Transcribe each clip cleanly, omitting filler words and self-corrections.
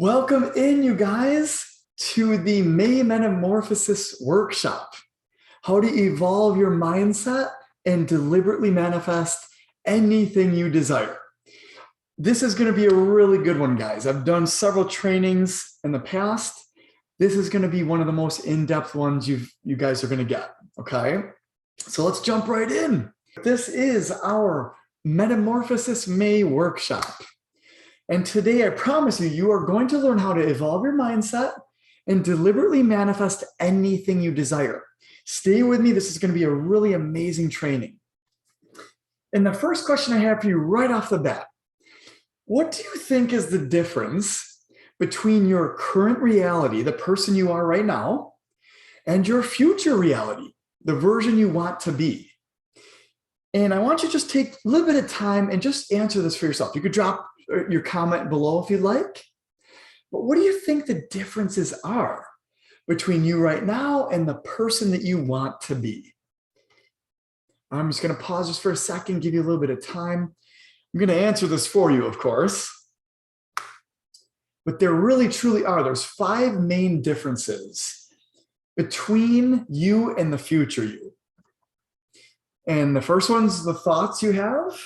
Welcome in, you guys, to the Metamorphosis workshop. How to evolve your mindset and deliberately manifest anything you desire. This is going to be a really good one, guys. I've done several trainings in the past. This is going to be one of the most in-depth ones you guys are going to get, okay? So let's jump right in. This is our Metamorphosis May workshop. And today, I promise you, you are going to learn how to evolve your mindset and deliberately manifest anything you desire. Stay with me. This is going to be a really amazing training. And the first question I have for you right off the bat, what do you think is the difference between your current reality, the person you are right now, and your future reality, the version you want to be? And I want you to just take a little bit of time and just answer this for yourself. You could drop your comment below if you'd like. But what do you think the differences are between you right now and the person that you want to be? I'm just going to pause just for a second, give you a little bit of time. I'm going to answer this for you, of course. But there really truly are. There's 5 main differences between you and the future you. And the first one's the thoughts you have,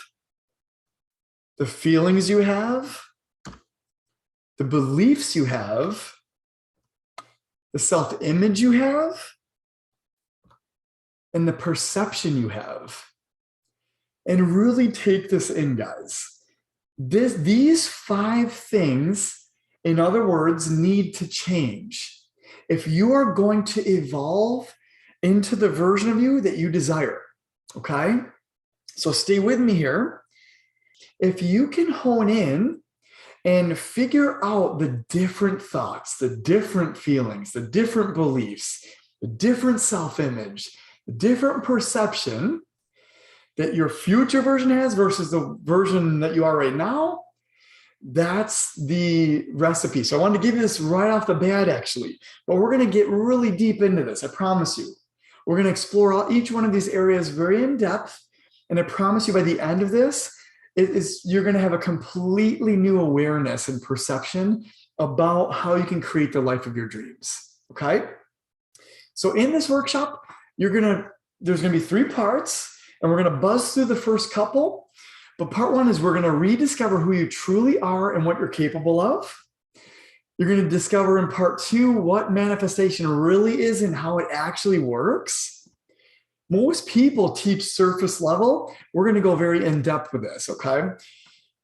the feelings you have, the beliefs you have, the self-image you have, and the perception you have. And really take this in, guys. These 5 things, in other words, need to change if you are going to evolve into the version of you that you desire. Okay? So stay with me here. If you can hone in and figure out the different thoughts, the different feelings, the different beliefs, the different self-image, the different perception that your future version has versus the version that you are right now, that's the recipe. So I wanted to give you this right off the bat, actually, but we're going to get really deep into this. I promise you. We're going to explore each one of these areas very in depth. And I promise you by the end of this, you're going to have a completely new awareness and perception about how you can create the life of your dreams. Okay? So in this workshop, there's going to be 3 parts, and we're going to buzz through the first couple. But part 1 is we're going to rediscover who you truly are and what you're capable of. You're going to discover in part 2 what manifestation really is and how it actually works. Most people teach surface level. We're going to go very in-depth with this, okay?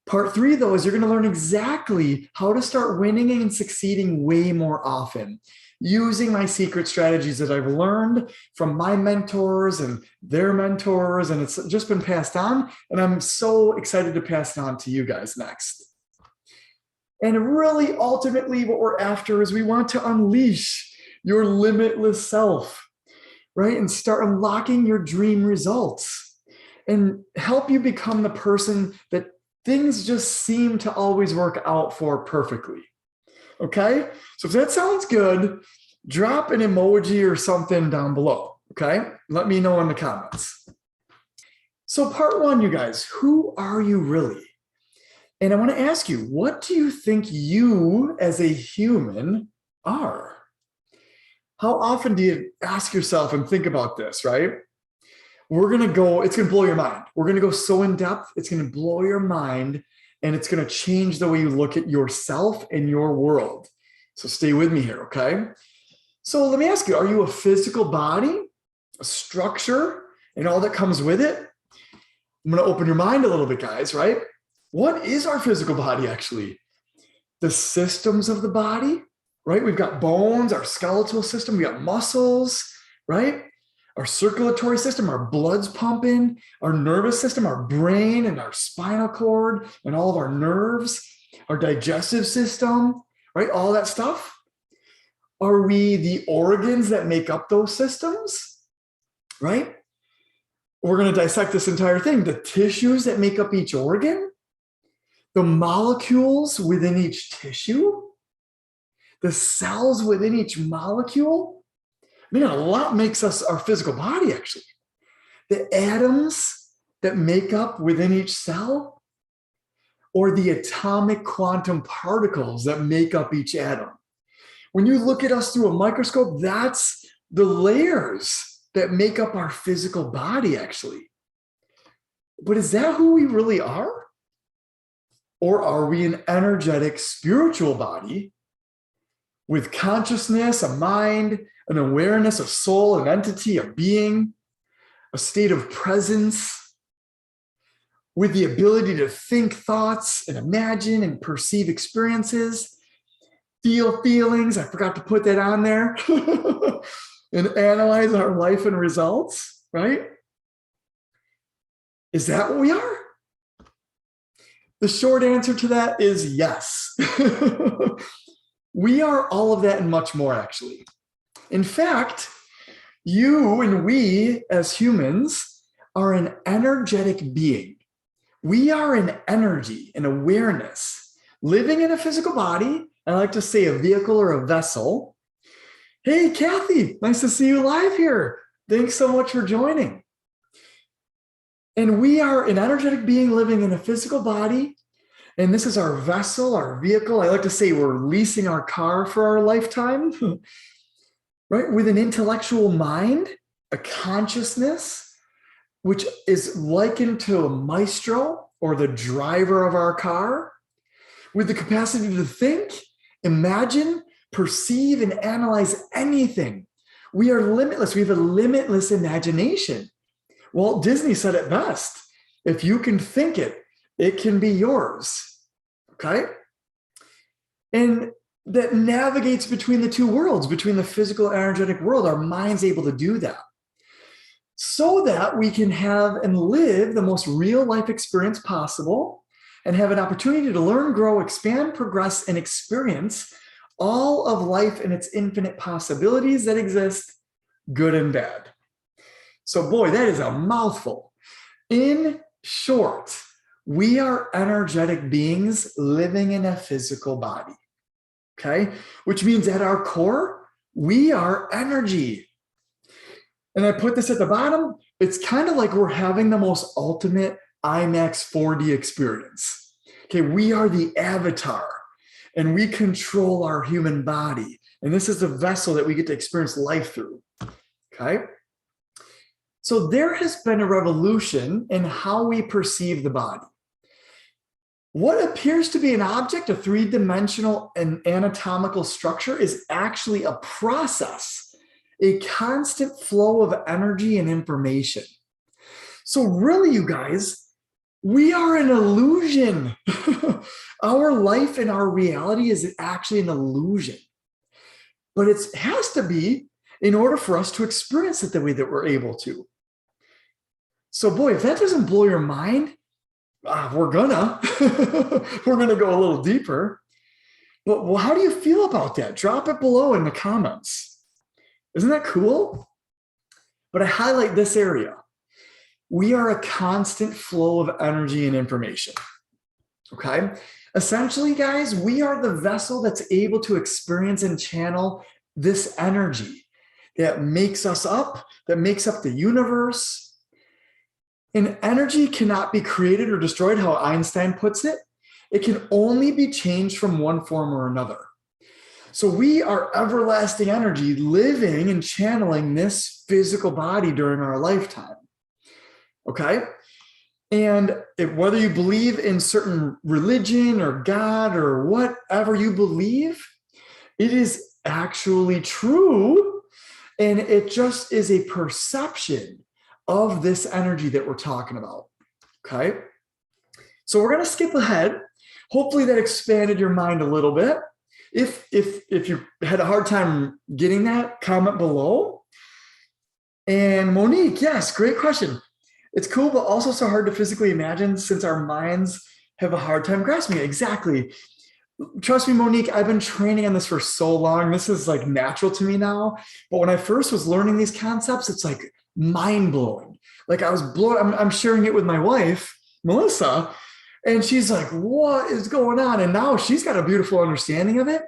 Part 3, though, is you're going to learn exactly how to start winning and succeeding way more often using my secret strategies that I've learned from my mentors and their mentors, and it's just been passed on, and I'm so excited to pass it on to you guys next. And really, ultimately, what we're after is we want to unleash your limitless self, right? And start unlocking your dream results and help you become the person that things just seem to always work out for perfectly. Okay? So if that sounds good, drop an emoji or something down below. Okay? Let me know in the comments. So part 1, you guys, who are you really? And I want to ask you, what do you think you as a human are? How often do you ask yourself and think about this, right? It's going to blow your mind. We're going to go so in depth, it's going to blow your mind, and it's going to change the way you look at yourself and your world. So stay with me here, okay? So let me ask you, are you a physical body, a structure, and all that comes with it? I'm going to open your mind a little bit, guys, right? What is our physical body, actually? The systems of the body, right? We've got bones, our skeletal system, we got muscles, right? Our circulatory system, our blood's pumping, our nervous system, our brain and our spinal cord and all of our nerves, our digestive system, right? All that stuff. Are we the organs that make up those systems, right? We're going to dissect this entire thing. The tissues that make up each organ, the molecules within each tissue, the cells within each molecule. I mean, a lot makes us our physical body, actually. The atoms that make up within each cell, or the atomic quantum particles that make up each atom. When you look at us through a microscope, that's the layers that make up our physical body, actually. But is that who we really are? Or are we an energetic spiritual body with consciousness, a mind, an awareness, a soul, an entity, a being, a state of presence, with the ability to think thoughts and imagine and perceive experiences, feel feelings, I forgot to put that on there, and analyze our life and results, right? Is that what we are? The short answer to that is yes. We are all of that and much more, actually. In fact, you and we as humans are an energetic being. We are an energy, an awareness, living in a physical body. I like to say a vehicle or a vessel. Hey, Kathy, nice to see you live here. Thanks so much for joining. And we are an energetic being living in a physical body. And this is our vessel, our vehicle. I like to say we're leasing our car for our lifetime, right? With an intellectual mind, a consciousness, which is likened to a maestro or the driver of our car, with the capacity to think, imagine, perceive, and analyze anything. We are limitless. We have a limitless imagination. Walt Disney said it best. If you can think it, it can be yours. Okay? And that navigates between the two worlds, between the physical and energetic world. Our mind's able to do that, so that we can have and live the most real life experience possible and have an opportunity to learn, grow, expand, progress, and experience all of life and its infinite possibilities that exist, good and bad. So boy, that is a mouthful. In short, we are energetic beings living in a physical body, okay? Which means at our core, we are energy. And I put this at the bottom. It's kind of like we're having the most ultimate IMAX 4D experience. Okay, we are the avatar and we control our human body. And this is the vessel that we get to experience life through. Okay. So there has been a revolution in how we perceive the body. What appears to be an object, a three-dimensional and anatomical structure, is actually a process, a constant flow of energy and information. So really, you guys, we are an illusion. Our life and our reality is actually an illusion. But it has to be in order for us to experience it the way that we're able to. So boy, if that doesn't blow your mind, we're gonna go a little deeper. But well, how do you feel about that? Drop it below in the comments. Isn't that cool? But I highlight this area. We are a constant flow of energy and information. Okay? Essentially, guys, we are the vessel that's able to experience and channel this energy that makes us up, that makes up the universe. And energy cannot be created or destroyed, how Einstein puts it. It can only be changed from one form or another. So we are everlasting energy living and channeling this physical body during our lifetime. Okay? And whether you believe in certain religion or God or whatever you believe, it is actually true. And it just is a perception of this energy that we're talking about. Okay? So we're going to skip ahead. Hopefully that expanded your mind a little bit. If you had a hard time getting that, comment below. And Monique, yes, great question. It's cool, but also so hard to physically imagine since our minds have a hard time grasping it. Exactly. Trust me, Monique, I've been training on this for so long. This is like natural to me now. But when I first was learning these concepts, it's like mind blowing. Like I was blown. I'm sharing it with my wife, Melissa, and she's like, what is going on? And now she's got a beautiful understanding of it.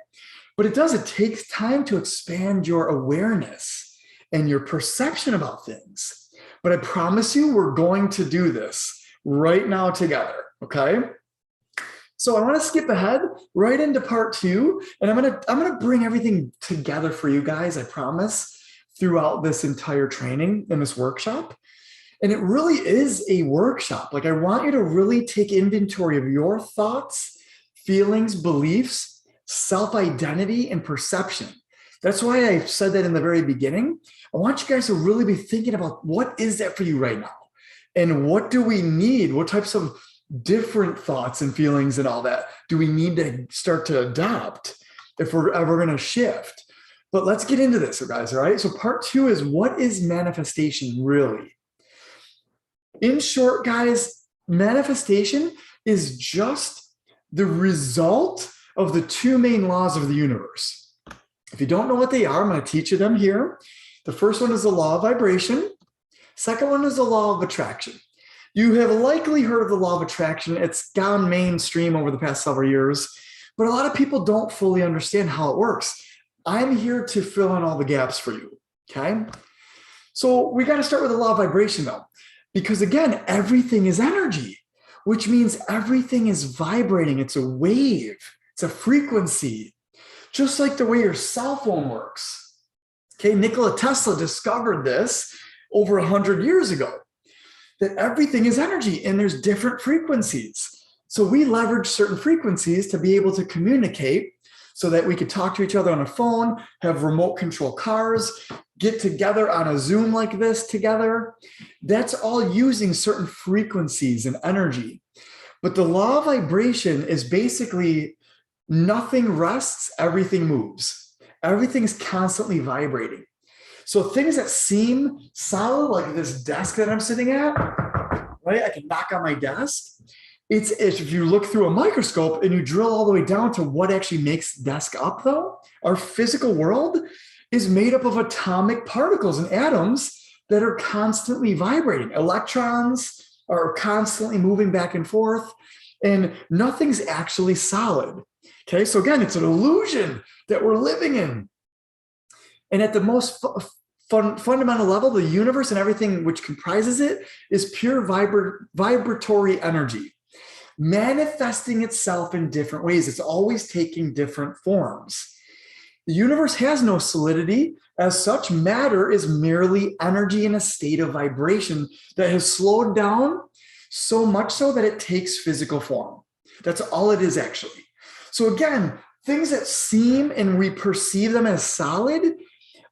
But it takes time to expand your awareness and your perception about things. But I promise you, we're going to do this right now together, okay? So I want to skip ahead right into part 2, and I'm gonna bring everything together for you guys, I promise, throughout this entire training in this workshop. And it really is a workshop. Like, I want you to really take inventory of your thoughts, feelings, beliefs, self-identity, and perception. That's why I said that in the very beginning. I want you guys to really be thinking about what is that for you right now? And what do we need? What types of different thoughts and feelings and all that do we need to start to adopt if we're ever going to shift? But let's get into this, guys, all right? So part 2 is, what is manifestation really? In short, guys, manifestation is just the result of the 2 main laws of the universe. If you don't know what they are, I'm going to teach you them here. The first one is the law of vibration. Second one is the law of attraction. You have likely heard of the law of attraction. It's gone mainstream over the past several years, but a lot of people don't fully understand how it works. I'm here to fill in all the gaps for you, okay? So we got to start with the law of vibration, though, because again, everything is energy, which means everything is vibrating. It's a wave. It's a frequency, just like the way your cell phone works. Okay, Nikola Tesla discovered this over 100 years ago, that everything is energy and there's different frequencies. So we leverage certain frequencies to be able to communicate so that we could talk to each other on a phone, have remote control cars, get together on a Zoom like this together. That's all using certain frequencies and energy. But the law of vibration is basically nothing rests, everything moves. Everything's constantly vibrating. So things that seem solid, like this desk that I'm sitting at, right? I can knock on my desk. It's if you look through a microscope and you drill all the way down to what actually makes desk up, though, our physical world is made up of atomic particles and atoms that are constantly vibrating. Electrons are constantly moving back and forth, and nothing's actually solid. Okay, so again, it's an illusion that we're living in. And at the most fundamental level, the universe and everything which comprises it is pure vibratory energy, manifesting itself in different ways. It's always taking different forms. The universe has no solidity. As such, matter is merely energy in a state of vibration that has slowed down so much so that it takes physical form. That's all it is, actually. So again, things that seem and we perceive them as solid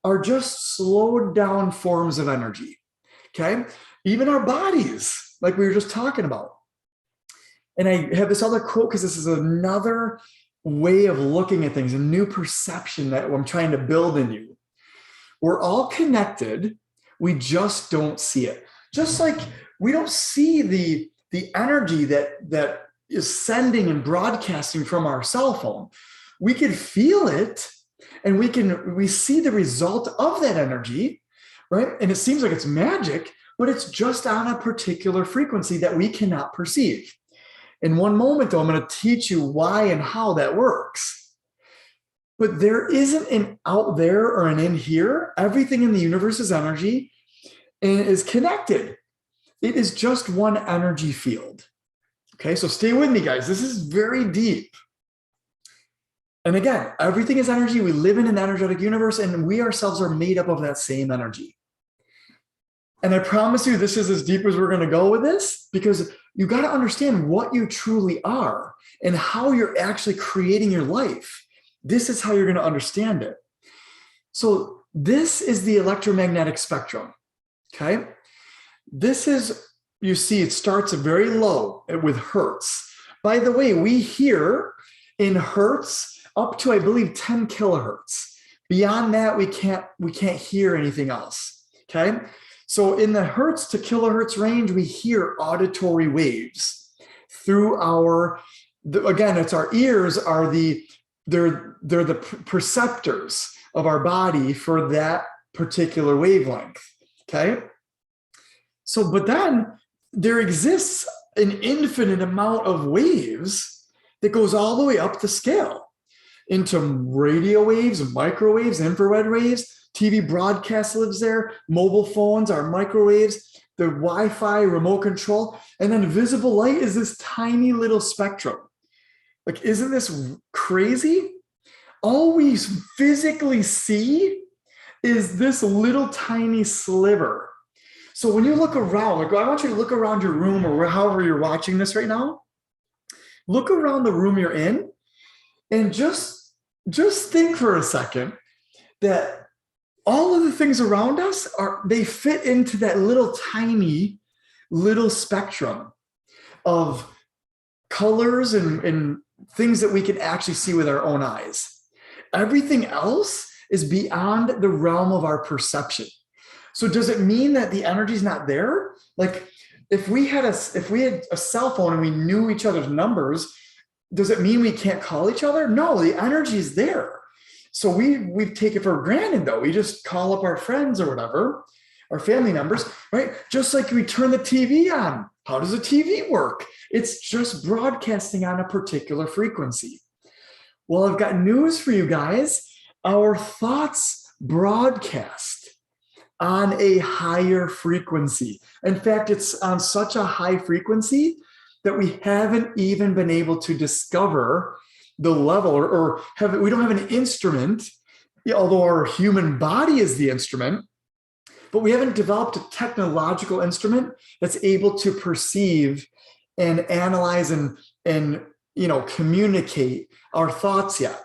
are just slowed down forms of energy, okay? Even our bodies, like we were just talking about. And I have this other quote because this is another way of looking at things, a new perception that I'm trying to build in you. We're all connected, we just don't see it. Just like we don't see the energy that is sending and broadcasting from our cell phone. We can feel it, and we see the result of that energy, right? And it seems like it's magic, but it's just on a particular frequency that we cannot perceive. In one moment, though, I'm going to teach you why and how that works. But there isn't an out there or an in here. Everything in the universe is energy and is connected. It is just one energy field. Okay, so stay with me, guys. This is very deep. And again, everything is energy. We live in an energetic universe, and we ourselves are made up of that same energy. And I promise you, this is as deep as we're going to go with this, because you got to understand what you truly are and how you're actually creating your life. This is how you're going to understand it. So this is the electromagnetic spectrum, okay? This is, you see, it starts very low with hertz. By the way, we hear in hertz up to, I believe, 10 kilohertz. Beyond that, we can't hear anything else, okay? So in the hertz to kilohertz range, we hear auditory waves through again, it's our ears are they're the perceptors of our body for that particular wavelength, okay? So, but then there exists an infinite amount of waves that goes all the way up the scale into radio waves, microwaves, infrared waves. TV broadcast lives there. Mobile phones are microwaves, the Wi-Fi, remote control, and then visible light is this tiny little spectrum. Like, isn't this crazy? All we physically see is this little tiny sliver. So when you look around, like I want you to look around your room or however you're watching this right now, look around the room you're in and just think for a second that all of the things around us they fit into that little tiny little spectrum of colors and things that we can actually see with our own eyes. Everything else is beyond the realm of our perception. So does it mean that the energy is not there? Like if we had a cell phone and we knew each other's numbers, does it mean we can't call each other? No, the energy is there. So we take it for granted though. We just call up our friends or whatever, our family members, right? Just like we turn the TV on. How does a TV work? It's just broadcasting on a particular frequency. Well, I've got news for you guys. Our thoughts broadcast on a higher frequency. In fact, it's on such a high frequency that we haven't even been able to discover the level we don't have an instrument, although our human body is the instrument, but we haven't developed a technological instrument that's able to perceive and analyze and communicate our thoughts yet.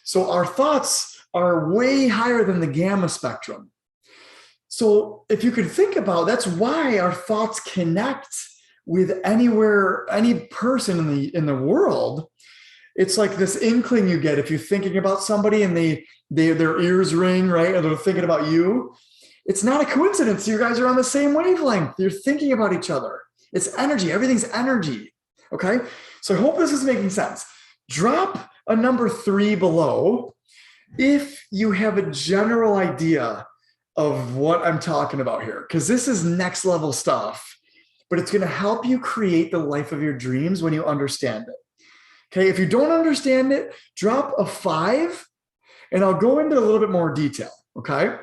So our thoughts are way higher than the gamma spectrum. So if you could think about, that's why our thoughts connect with any person in the world. It's like this inkling you get if you're thinking about somebody and their ears ring, right? Or they're thinking about you. It's not a coincidence. You guys are on the same wavelength. You're thinking about each other. It's energy. Everything's energy. Okay. So I hope this is making sense. Drop a number 3 below if you have a general idea of what I'm talking about here, because this is next level stuff, but it's going to help you create the life of your dreams when you understand it. Okay. If you don't understand it, drop a 5 and I'll go into a little bit more detail. Okay.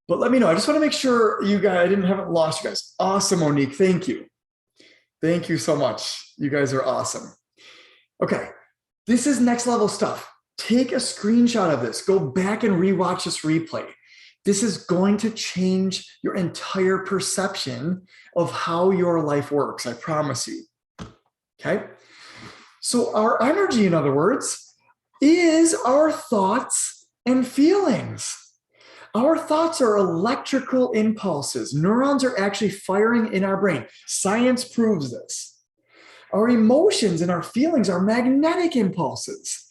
But let me know. I just want to make sure you guys, haven't lost you guys. Awesome, Monique. Thank you. Thank you so much. You guys are awesome. Okay. This is next level stuff. Take a screenshot of this. Go back and rewatch this replay. This is going to change your entire perception of how your life works. I promise you. Okay. So our energy, in other words, is our thoughts and feelings. Our thoughts are electrical impulses. Neurons are actually firing in our brain. Science proves this. Our emotions and our feelings are magnetic impulses.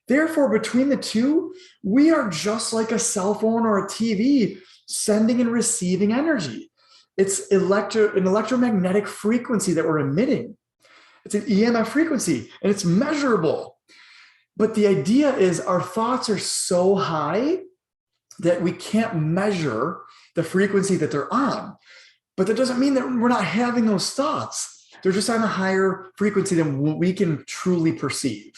Therefore, between the two, we are just like a cell phone or a TV sending and receiving energy. It's an electromagnetic frequency that we're emitting. It's an EMF frequency, and it's measurable. But the idea is our thoughts are so high that we can't measure the frequency that they're on. But that doesn't mean that we're not having those thoughts. They're just on a higher frequency than what we can truly perceive.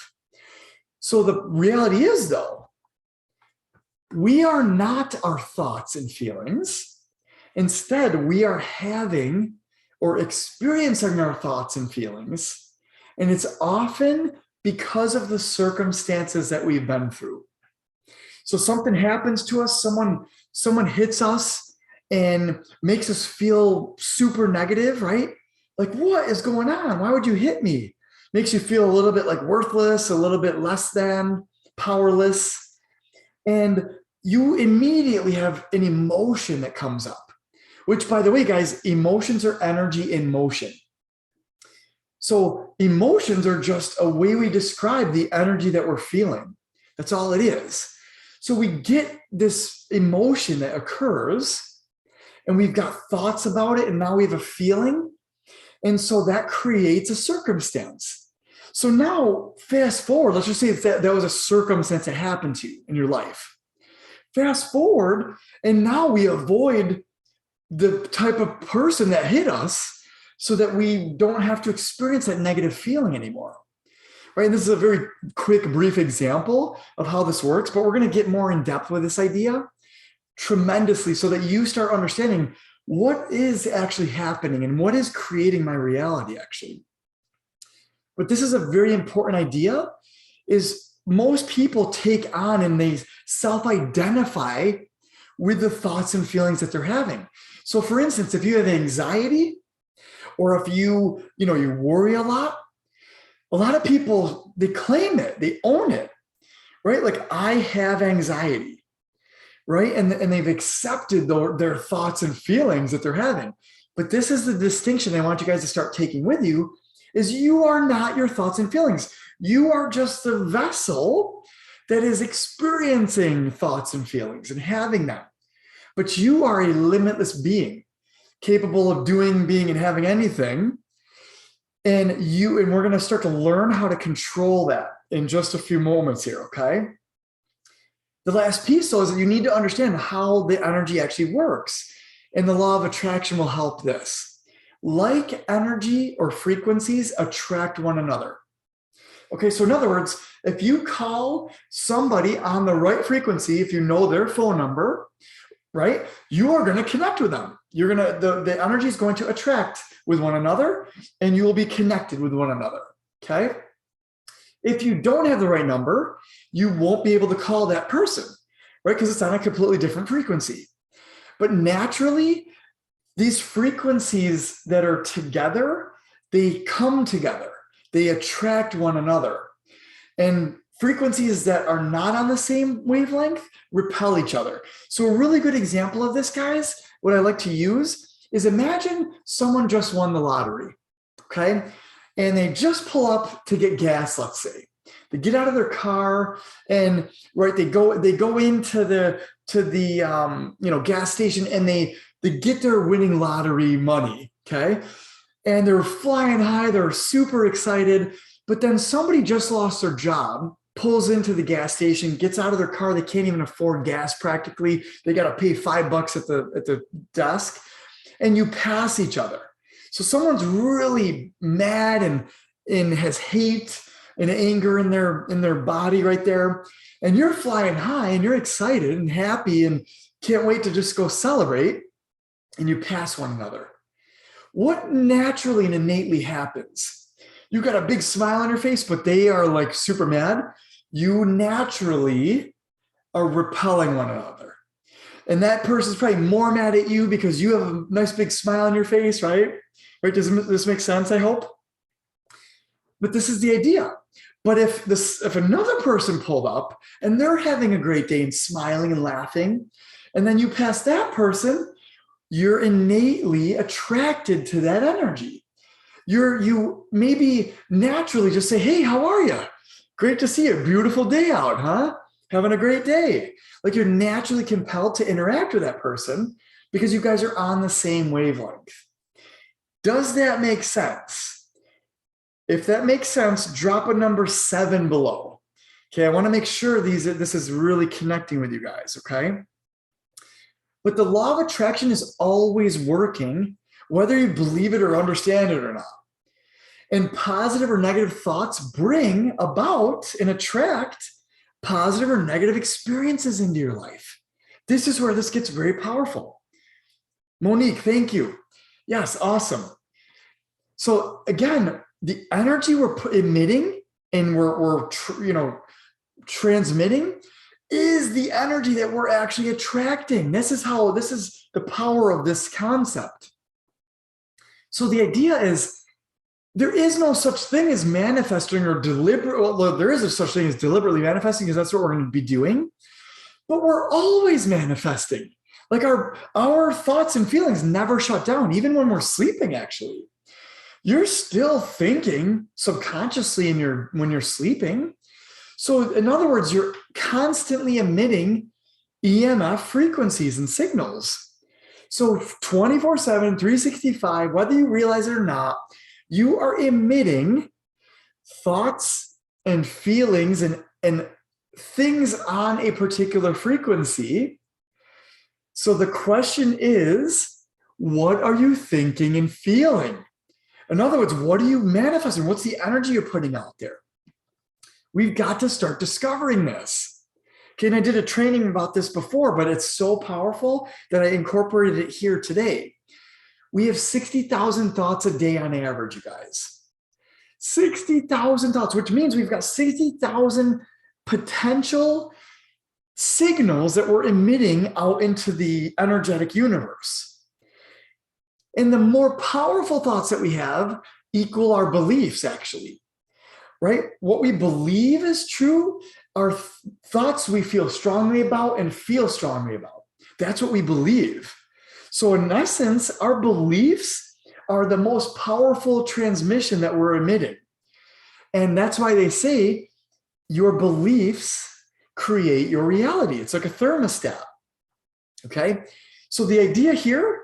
So the reality is, though, we are not our thoughts and feelings. Instead, we are having or experiencing our thoughts and feelings. And it's often because of the circumstances that we've been through. So something happens to us, someone hits us and makes us feel super negative, right? Like, what is going on? Why would you hit me? Makes you feel a little bit like worthless, a little bit less than, powerless. And you immediately have an emotion that comes up, which, by the way, guys, emotions are energy in motion. So emotions are just a way we describe the energy that we're feeling. That's all it is. So we get this emotion that occurs and we've got thoughts about it and now we have a feeling. And so that creates a circumstance. So now fast forward, let's just say that was a circumstance that happened to you in your life. Fast forward, and now we avoid the type of person that hit us so that we don't have to experience that negative feeling anymore. Right? And this is a very quick, brief example of how this works, but we're going to get more in depth with this idea tremendously so that you start understanding what is actually happening and what is creating my reality, actually. but this is a very important idea, is most people take on and they self-identify with the thoughts and feelings that they're having. So for instance, if you have anxiety, or if you worry a lot of people, they claim it, they own it, right? Like, I have anxiety, right? And they've accepted their thoughts and feelings that they're having. But this is the distinction I want you guys to start taking with you, is you are not your thoughts and feelings. You are just the vessel that is experiencing thoughts and feelings and having them. But you are a limitless being, capable of doing, being, and having anything. And we're going to start to learn how to control that in just a few moments here, okay? The last piece, though, is that you need to understand how the energy actually works. And the law of attraction will help this. Like energy or frequencies attract one another. Okay, so in other words, if you call somebody on the right frequency, if you know their phone number, right, you are going to connect with them. You're going to, the energy is going to attract with one another, and you will be connected with one another. Okay. If you don't have the right number, you won't be able to call that person, right? Because it's on a completely different frequency. But naturally, these frequencies that are together, they come together. They attract one another. And frequencies that are not on the same wavelength repel each other. So a really good example of this, guys, what I like to use is, imagine someone just won the lottery, okay? And they just pull up to get gas, let's say. They get out of their car and they go into the gas station, and they get their winning lottery money, okay? And they're flying high, they're super excited, but then somebody just lost their job, pulls into the gas station, gets out of their car, they can't even afford gas practically. They got to pay $5 at the desk, and you pass each other. So someone's really mad and has hate and anger in their body right there. And you're flying high and you're excited and happy and can't wait to just go celebrate, and you pass one another. What naturally and innately happens? You got a big smile on your face, but they are like super mad. You naturally are repelling one another. And that person's probably more mad at you because you have a nice big smile on your face, right? Right? Does this make sense, I hope? But this is the idea. But if another person pulled up and they're having a great day and smiling and laughing, and then you pass that person, you're innately attracted to that energy. You maybe naturally just say, hey, how are you? Great to see you. Beautiful day out, huh? Having a great day. Like, you're naturally compelled to interact with that person because you guys are on the same wavelength. Does that make sense? If that makes sense, drop a number 7 below. Okay, I want to make sure this is really connecting with you guys, okay? But the law of attraction is always working, whether you believe it or understand it or not. And positive or negative thoughts bring about and attract positive or negative experiences into your life. This is where this gets very powerful. Monique, thank you. Yes, awesome. So again, the energy we're emitting and we're transmitting is the energy that we're actually attracting. This is the power of this concept. So the idea is, there is no such thing as manifesting or deliberate. Well, there is a such thing as deliberately manifesting, because that's what we're going to be doing. But we're always manifesting. Like, our thoughts and feelings never shut down, even when we're sleeping, actually. You're still thinking subconsciously when you're sleeping. So in other words, you're constantly emitting EMF frequencies and signals. So 24/7, 365, whether you realize it or not, you are emitting thoughts and feelings and things on a particular frequency. So the question is, what are you thinking and feeling? In other words, what are you manifesting? What's the energy you're putting out there? We've got to start discovering this. Okay, and I did a training about this before, but it's so powerful that I incorporated it here today. We have 60,000 thoughts a day on average, you guys. 60,000 thoughts, which means we've got 60,000 potential signals that we're emitting out into the energetic universe. And the more powerful thoughts that we have equal our beliefs, actually, right? What we believe is true are thoughts we feel strongly about and feel strongly about. That's what we believe. So in essence, our beliefs are the most powerful transmission that we're emitting. And that's why they say your beliefs create your reality. It's like a thermostat. Okay. So the idea here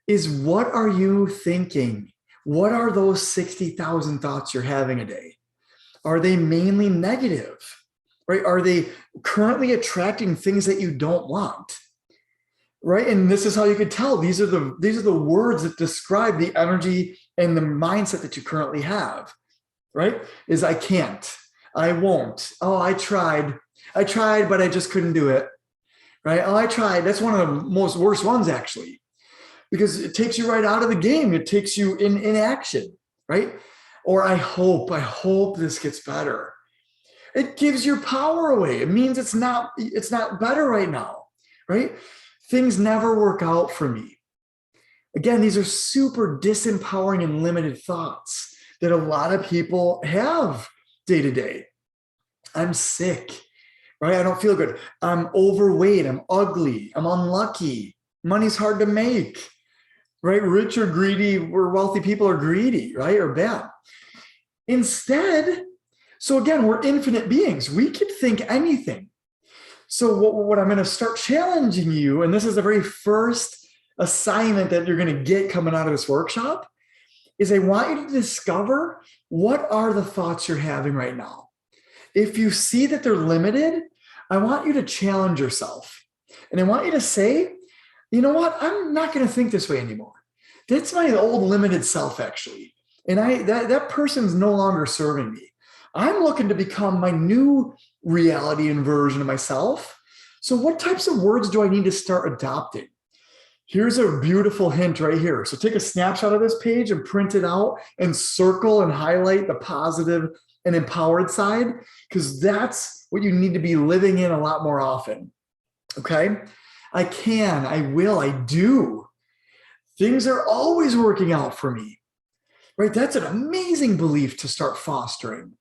is, what are you thinking? What are those 60,000 thoughts you're having a day? Are they mainly negative? Right? Are they currently attracting things that you don't want? Right? And this is how you could tell. These are the words that describe the energy and the mindset that you currently have. Right? Is I can't. I won't. Oh, I tried, but I just couldn't do it. Right? Oh, I tried. That's one of the most worst ones, actually, because it takes you right out of the game. It takes you in action, right? Or I hope this gets better. It gives your power away. It means it's not better right now, right? Things never work out for me. Again, these are super disempowering and limited thoughts that a lot of people have day to day. I'm sick, right? I don't feel good. I'm overweight. I'm ugly. I'm unlucky. Money's hard to make, right? Rich or greedy, or wealthy people are greedy, right? Or bad. Instead, so again, we're infinite beings. We could think anything. So what I'm going to start challenging you, and this is the very first assignment that you're going to get coming out of this workshop, is I want you to discover, what are the thoughts you're having right now? If you see that they're limited, I want you to challenge yourself. And I want you to say, you know what? I'm not going to think this way anymore. That's my old limited self, actually. And that person's no longer serving me. I'm looking to become my new reality and version of myself. So what types of words do I need to start adopting? Here's a beautiful hint right here. So take a snapshot of this page and print it out and circle and highlight the positive and empowered side, because that's what you need to be living in a lot more often. Okay? I can, I will, I do. Things are always working out for me. Right? That's an amazing belief to start fostering.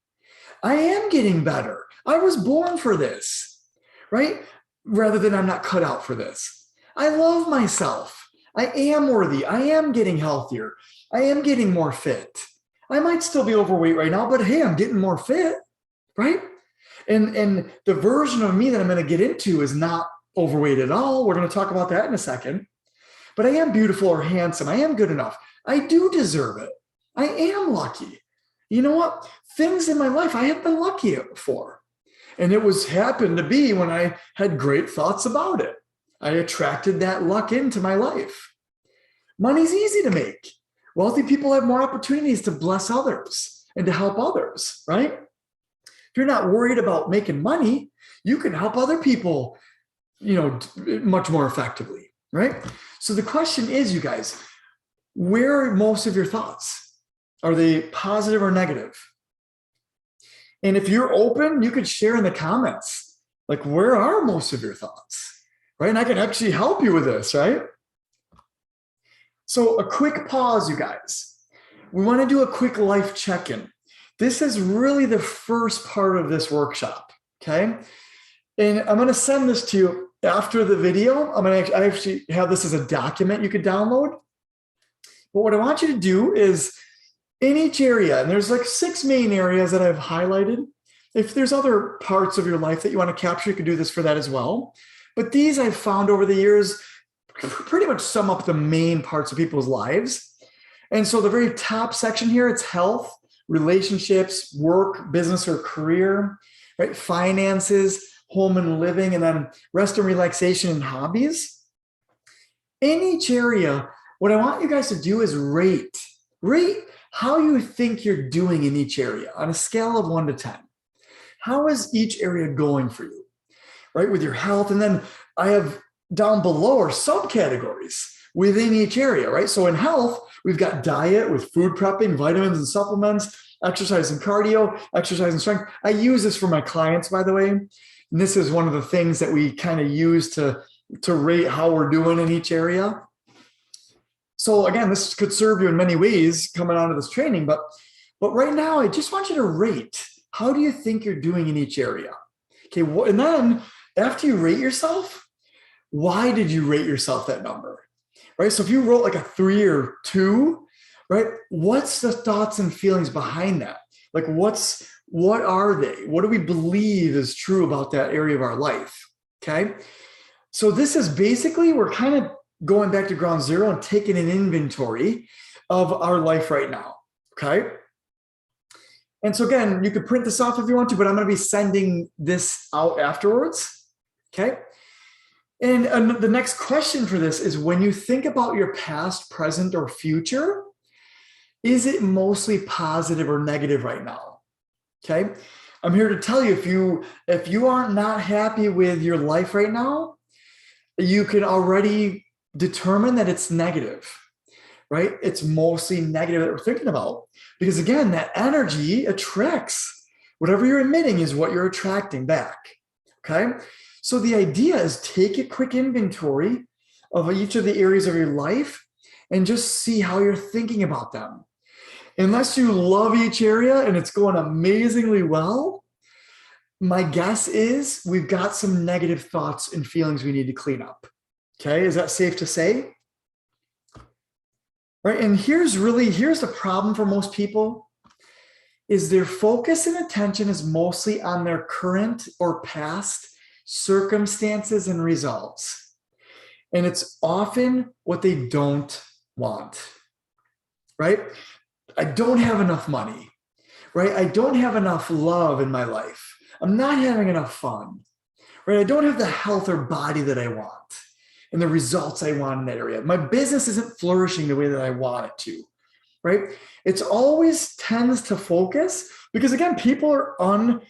I am getting better. I was born for this, right? Rather than I'm not cut out for this. I love myself. I am worthy. I am getting healthier. I am getting more fit. I might still be overweight right now, but hey, I'm getting more fit, right? And the version of me that I'm going to get into is not overweight at all. We're going to talk about that in a second. But I am beautiful or handsome. I am good enough. I do deserve it. I am lucky. You know what? Things in my life I have been lucky for. And it happened to be when I had great thoughts about it. I attracted that luck into my life. Money's easy to make. Wealthy people have more opportunities to bless others and to help others, right? If you're not worried about making money, you can help other people, much more effectively, right? So the question is, you guys, where are most of your thoughts? Are they positive or negative? And if you're open, you could share in the comments, like, where are most of your thoughts, right? And I can actually help you with this, right? So a quick pause, you guys. We want to do a quick life check-in. This is really the first part of this workshop, okay? And I'm going to send this to you after the video. I actually have this as a document you could download. But what I want you to do is, in each area, and there's like 6 main areas that I've highlighted. If there's other parts of your life that you want to capture, you can do this for that as well. But these I've found over the years pretty much sum up the main parts of people's lives. And so the very top section here, it's health, relationships, work, business or career, right? Finances, home and living, and then rest and relaxation and hobbies. In each area, what I want you guys to do is rate how you think you're doing in each area on a scale of 1 to 10. How is each area going for you, right? With your health. And then I have down below are subcategories within each area, right? So in health, we've got diet with food prepping, vitamins and supplements, exercise and cardio, exercise and strength. I use this for my clients, by the way. And this is one of the things that we kind of use to rate how we're doing in each area. So again, this could serve you in many ways coming out of this training, but right now I just want you to rate. How do you think you're doing in each area? Okay, and then after you rate yourself, why did you rate yourself that number? Right? So if you wrote like a 3 or 2, right? What's the thoughts and feelings behind that? Like what are they? What do we believe is true about that area of our life? Okay. So this is basically, we're kind of going back to ground zero and taking an inventory of our life right now. Okay. And so again, you could print this off if you want to, but I'm going to be sending this out afterwards. Okay. And the next question for this is, when you think about your past, present, or future, is it mostly positive or negative right now? Okay. I'm here to tell you, if you are not happy with your life right now, you can already determine that it's negative, right? It's mostly negative that we're thinking about, because again, that energy attracts. Whatever you're emitting is what you're attracting back. Okay. So the idea is, take a quick inventory of each of the areas of your life and just see how you're thinking about them. Unless you love each area and it's going amazingly well, my guess is we've got some negative thoughts and feelings we need to clean up. Okay, is that safe to say? Right, and here's the problem for most people, is their focus and attention is mostly on their current or past circumstances and results. And it's often what they don't want, right? I don't have enough money, right? I don't have enough love in my life. I'm not having enough fun, right? I don't have the health or body that I want and the results I want in that area. My business isn't flourishing the way that I want it to, right? It's always tends to focus, because again, people are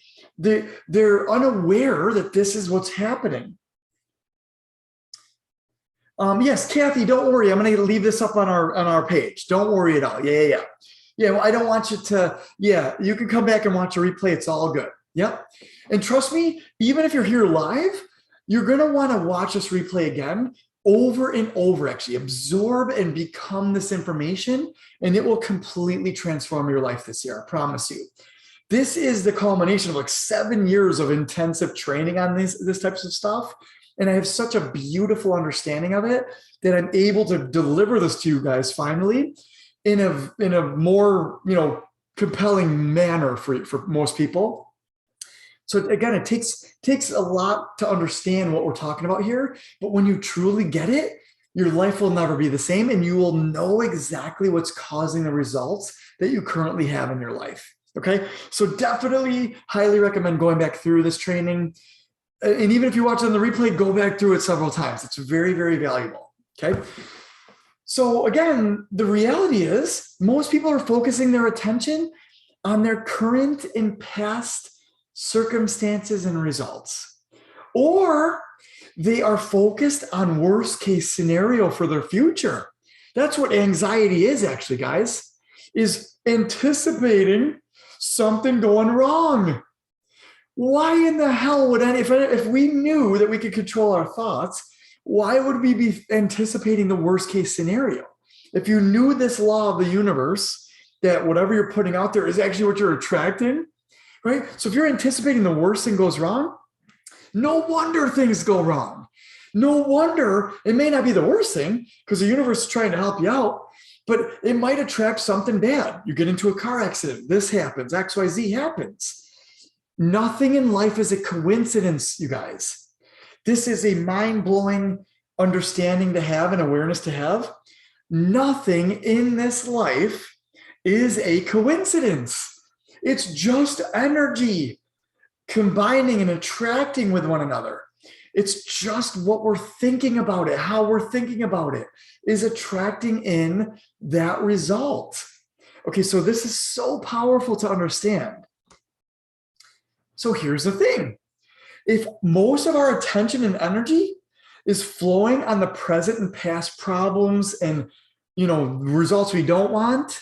they're unaware that this is what's happening. Yes, Kathy, don't worry. I'm going to leave this up on our page. Don't worry at all. Yeah. Well, I don't want you to. Yeah, you can come back and watch a replay. It's all good. Yep. And trust me, even if you're here live, you're going to want to watch this replay again over and over. Actually, absorb and become this information, and it will completely transform your life this year. I promise you. This is the culmination of like 7 years of intensive training on this types of stuff. And I have such a beautiful understanding of it that I'm able to deliver this to you guys finally in a more, compelling manner for most people. So again, it takes a lot to understand what we're talking about here, but when you truly get it, your life will never be the same, and you will know exactly what's causing the results that you currently have in your life. Okay, so definitely highly recommend going back through this training. And even if you watch it on the replay, go back through it several times. It's very, very valuable. Okay. So again, the reality is most people are focusing their attention on their current and past circumstances and results, or they are focused on worst case scenario for their future. That's what anxiety is actually, guys, is anticipating something going wrong. Why in the hell would if we knew that we could control our thoughts, why would we be anticipating the worst case scenario? If you knew this law of the universe, that whatever you're putting out there is actually what you're attracting, right? So if you're anticipating the worst thing goes wrong, no wonder things go wrong. No wonder it may not be the worst thing, because the universe is trying to help you out, but it might attract something bad. You get into a car accident, this happens, XYZ happens. Nothing in life is a coincidence, you guys. This is a mind-blowing understanding to have and awareness to have. Nothing in this life is a coincidence. It's just energy combining and attracting with one another. It's just what we're thinking about it, how we're thinking about it is attracting in that result. Okay, so this is so powerful to understand. So here's the thing. If most of our attention and energy is flowing on the present and past problems and results we don't want,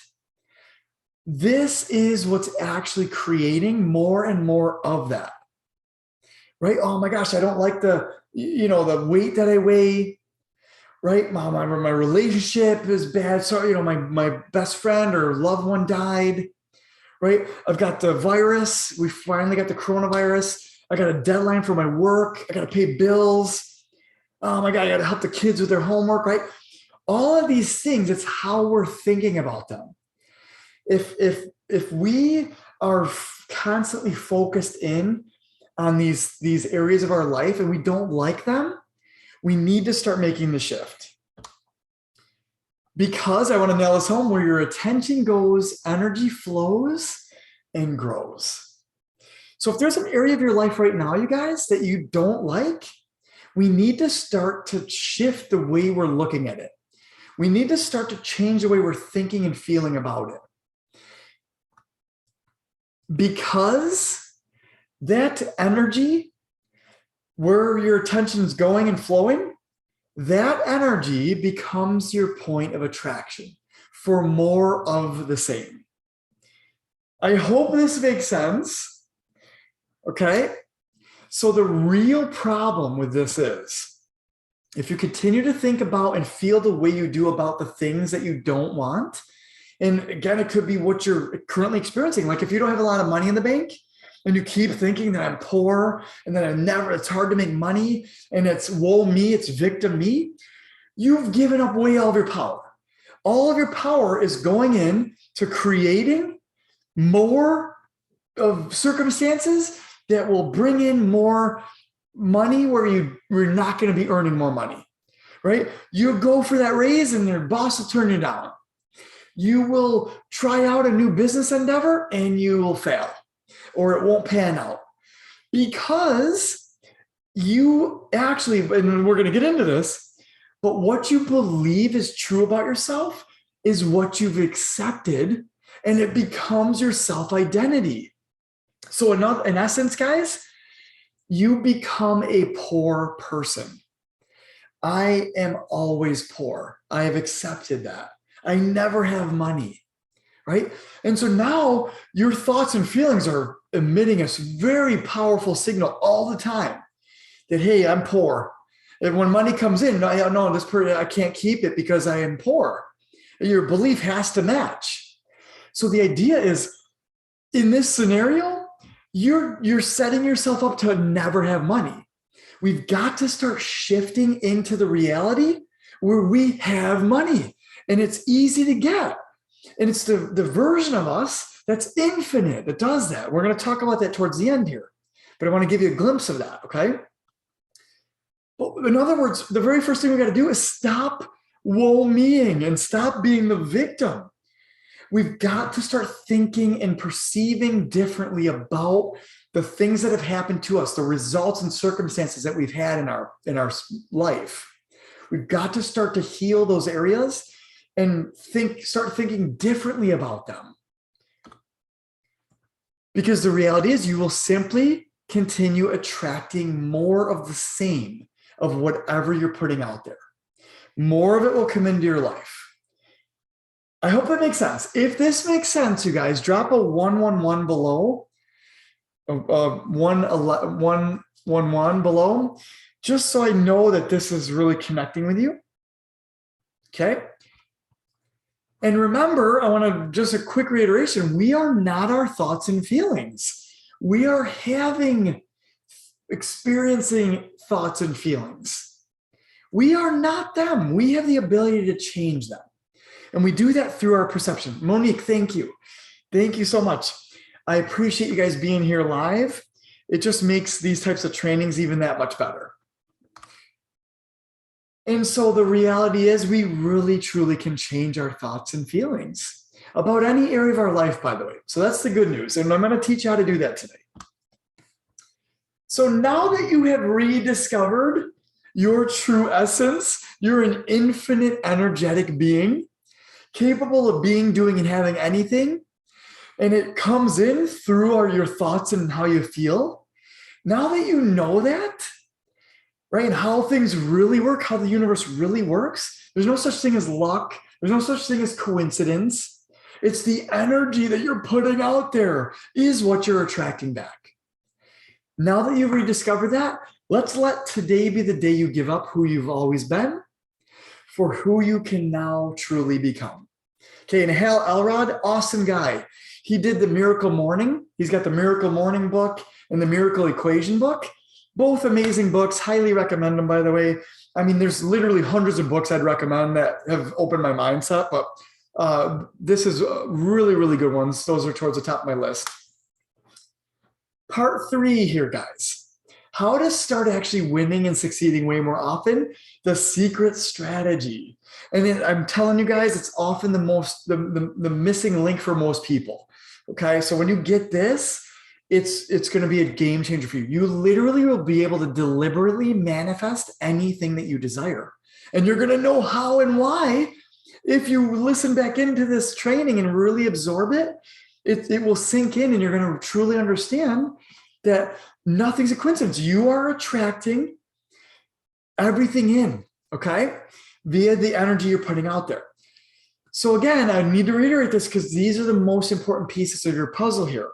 this is what's actually creating more and more of that, right? Oh my gosh, I don't like the weight that I weigh, right? My relationship is bad. So, my best friend or loved one died, right? I've got the virus. We finally got the coronavirus. I got a deadline for my work. I got to pay bills. Oh my God, I got to help the kids with their homework, right? All of these things, it's how we're thinking about them. If we are constantly focused in on these areas of our life and we don't like them, we need to start making the shift. Because I want to nail this home, where your attention goes, energy flows and grows. So if there's an area of your life right now, you guys, that you don't like, we need to start to shift the way we're looking at it. We need to start to change the way we're thinking and feeling about it. Because that energy, where your attention is going and flowing, that energy becomes your point of attraction for more of the same. I hope this makes sense. Okay? So the real problem with this is, if you continue to think about and feel the way you do about the things that you don't want, and again, it could be what you're currently experiencing. Like if you don't have a lot of money in the bank and you keep thinking that I'm poor and that it's hard to make money and it's woe me, it's victim me, you've given up way all of your power. All of your power is going in to creating more of circumstances that will bring in more money where you're not going to be earning more money, right? You go for that raise and your boss will turn you down. You will try out a new business endeavor and you will fail, or it won't pan out, because you actually, and we're going to get into this, but what you believe is true about yourself is what you've accepted, and it becomes your self-identity. So in essence, guys, you become a poor person. I am always poor. I have accepted that. I never have money, right? And so now your thoughts and feelings are emitting a very powerful signal all the time that, hey, I'm poor. And when money comes in, no, this person, I can't keep it because I am poor. Your belief has to match. So the idea is, in this scenario, you're setting yourself up to never have money. We've got to start shifting into the reality where we have money. And it's easy to get. And it's the version of us that's infinite that does that. We're going to talk about that towards the end here. But I want to give you a glimpse of that, okay? But in other words, the very first thing we got to do is stop woe-meing and stop being the victim. We've got to start thinking and perceiving differently about the things that have happened to us, the results and circumstances that we've had in our life. We've got to start to heal those areas and start thinking differently about them. Because the reality is, you will simply continue attracting more of the same of whatever you're putting out there. More of it will come into your life. I hope that makes sense. If this makes sense, you guys, drop a 111 below, 111 below, just so I know that this is really connecting with you. Okay. And remember, I want to just a quick reiteration. We are not our thoughts and feelings. We are experiencing thoughts and feelings. We are not them. We have the ability to change them. And we do that through our perception. Monique, thank you. Thank you so much. I appreciate you guys being here live. It just makes these types of trainings even that much better. And so the reality is, we really, truly can change our thoughts and feelings about any area of our life, by the way. So that's the good news. And I'm going to teach you how to do that today. So now that you have rediscovered your true essence, you're an infinite energetic being, capable of being, doing, and having anything, and it comes in through your thoughts and how you feel. Now that you know that, right, and how things really work, how the universe really works, there's no such thing as luck. There's no such thing as coincidence. It's the energy that you're putting out there is what you're attracting back. Now that you've rediscovered that, let's let today be the day you give up who you've always been for who you can now truly become. Okay, and Hal Elrod, awesome guy. He did the Miracle Morning. He's got the Miracle Morning book and the Miracle Equation book. Both amazing books. Highly recommend them, by the way. I mean, there's literally hundreds of books I'd recommend that have opened my mindset, but this is really, really good ones. Those are towards the top of my list. Part 3 here, guys. How to start actually winning and succeeding way more often. The secret strategy. And then I'm telling you guys, it's often the missing link for most people. Okay, so when you get this, it's going to be a game changer for you. You literally will be able to deliberately manifest anything that you desire. And you're going to know how and why. If you listen back into this training and really absorb it, it will sink in and you're going to truly understand that nothing's a coincidence. You are attracting everything in, okay, via the energy you're putting out there. So again, I need to reiterate this because these are the most important pieces of your puzzle here.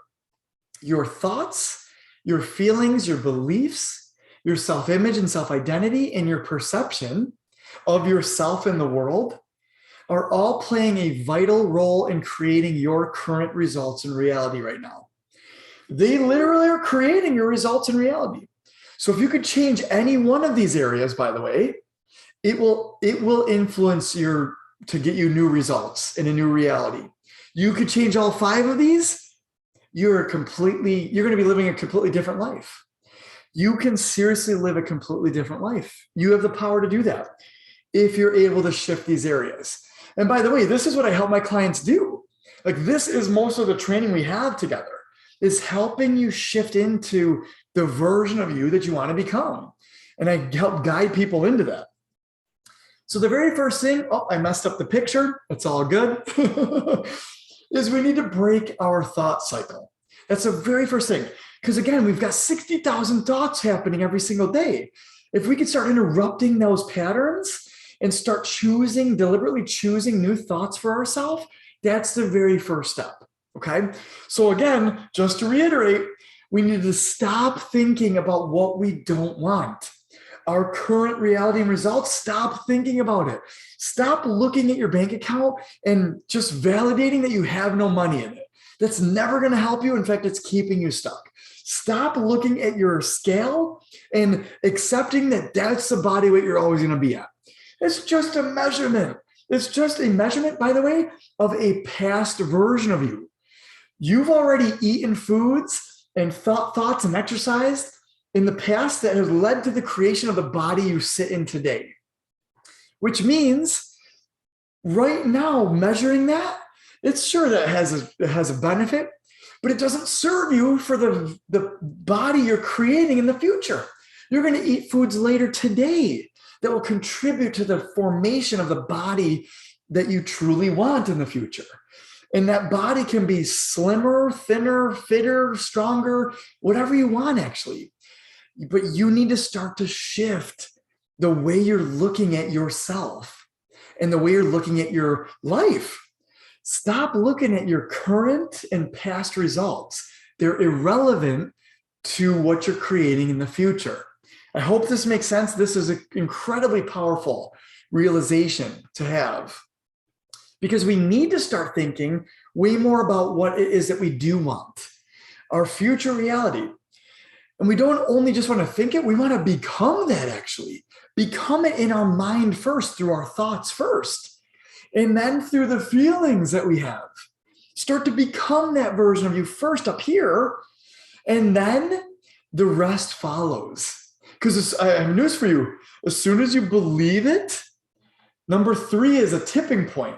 Your thoughts, your feelings, your beliefs, your self-image and self-identity, and your perception of yourself in the world are all playing a vital role in creating your current results in reality right now. They literally are creating your results in reality. So if you could change any one of these areas, by the way, it will influence to get you new results in a new reality. You could change all 5 of these, you're going to be living a completely different life. You can seriously live a completely different life. You have the power to do that if you're able to shift these areas. And by the way, this is what I help my clients do. Like, this is most of the training we have together, is helping you shift into the version of you that you want to become. And I help guide people into that. So the very first thing, I messed up the picture. It's all good. Is we need to break our thought cycle. That's the very first thing. Because again, we've got 60,000 thoughts happening every single day. If we could start interrupting those patterns and start deliberately choosing new thoughts for ourselves, that's the very first step. Okay. So again, just to reiterate, we need to stop thinking about what we don't want. Our current reality and results, stop thinking about it. Stop looking at your bank account and just validating that you have no money in it. That's never going to help you. In fact, it's keeping you stuck. Stop looking at your scale and accepting that that's the body weight you're always going to be at. It's just a measurement. It's just a measurement, by the way, of a past version of you. You've already eaten foods and thoughts and exercised in the past that has led to the creation of the body you sit in today. Which means right now, measuring that, it's sure that it has a benefit, but it doesn't serve you for the body you're creating in the future. You're going to eat foods later today that will contribute to the formation of the body that you truly want in the future. And that body can be slimmer, thinner, fitter, stronger, whatever you want, actually. But you need to start to shift the way you're looking at yourself and the way you're looking at your life. Stop looking at your current and past results. They're irrelevant to what you're creating in the future. I hope this makes sense. This is an incredibly powerful realization to have, because we need to start thinking way more about what it is that we do want, our future reality. And we don't only just want to think it, we want to become that, actually. Become it in our mind first, through our thoughts first, and then through the feelings that we have. Start to become that version of you first up here, and then the rest follows. Because I have news for you. As soon as you believe it, number 3 is a tipping point.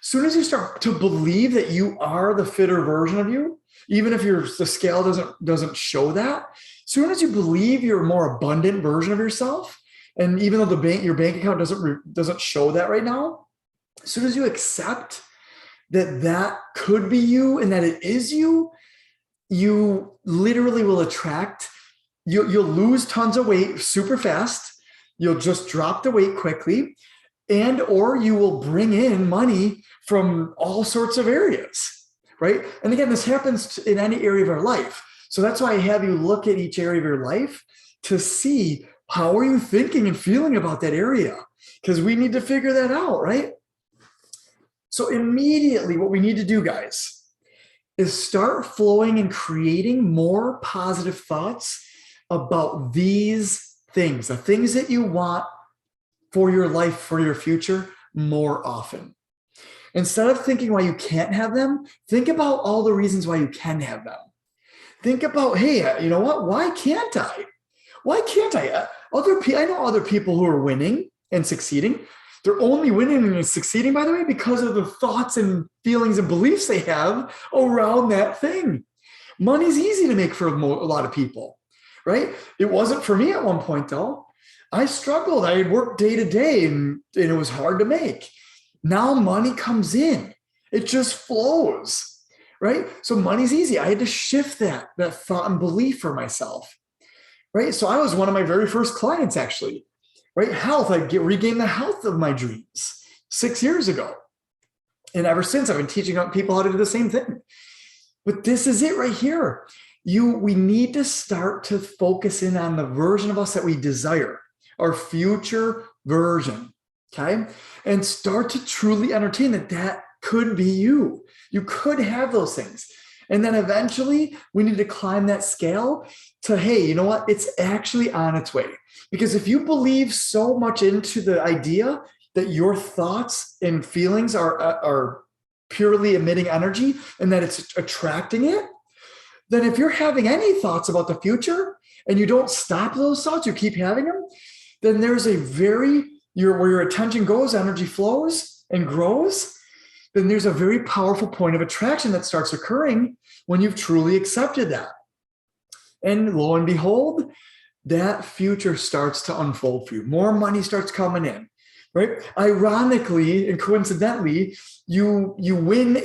As soon as you start to believe that you are the fitter version of you, even if the scale doesn't show that, as soon as you believe you're a more abundant version of yourself, and even though your bank account doesn't show that right now, as soon as you accept that could be you and that it is you, you literally will attract. You'll lose tons of weight super fast. You'll just drop the weight quickly. and or you will bring in money from all sorts of areas, right? And again, this happens in any area of our life. So that's why I have you look at each area of your life to see how are you thinking and feeling about that area, because we need to figure that out, right? So immediately what we need to do, guys, is start flowing and creating more positive thoughts about these things, the things that you want for your life, for your future, more often. Instead of thinking why you can't have them, think about all the reasons why you can have them. Think about, hey, you know what? Why can't I? Why can't I? I know other people who are winning and succeeding. They're only winning and succeeding, by the way, because of the thoughts and feelings and beliefs they have around that thing. Money's easy to make for a lot of people, right? It wasn't for me at one point, though. I struggled. I worked day to day and it was hard to make. Now money comes in. It just flows, right? So money's easy. I had to shift that thought and belief for myself, right? So I was one of my very first clients, actually, right? Health, I regained the health of my dreams 6 years ago. And ever since, I've been teaching people how to do the same thing. But this is it right here. We need to start to focus in on the version of us that we desire, our future version, okay? And start to truly entertain that could be you. You could have those things. And then eventually we need to climb that scale to, hey, you know what? It's actually on its way. Because if you believe so much into the idea that your thoughts and feelings are purely emitting energy and that it's attracting it, then if you're having any thoughts about the future and you don't stop those thoughts, you keep having them, then there's where your attention goes, energy flows and grows, then there's a very powerful point of attraction that starts occurring when you've truly accepted that. And lo and behold, that future starts to unfold for you. More money starts coming in, right? Ironically and coincidentally, you win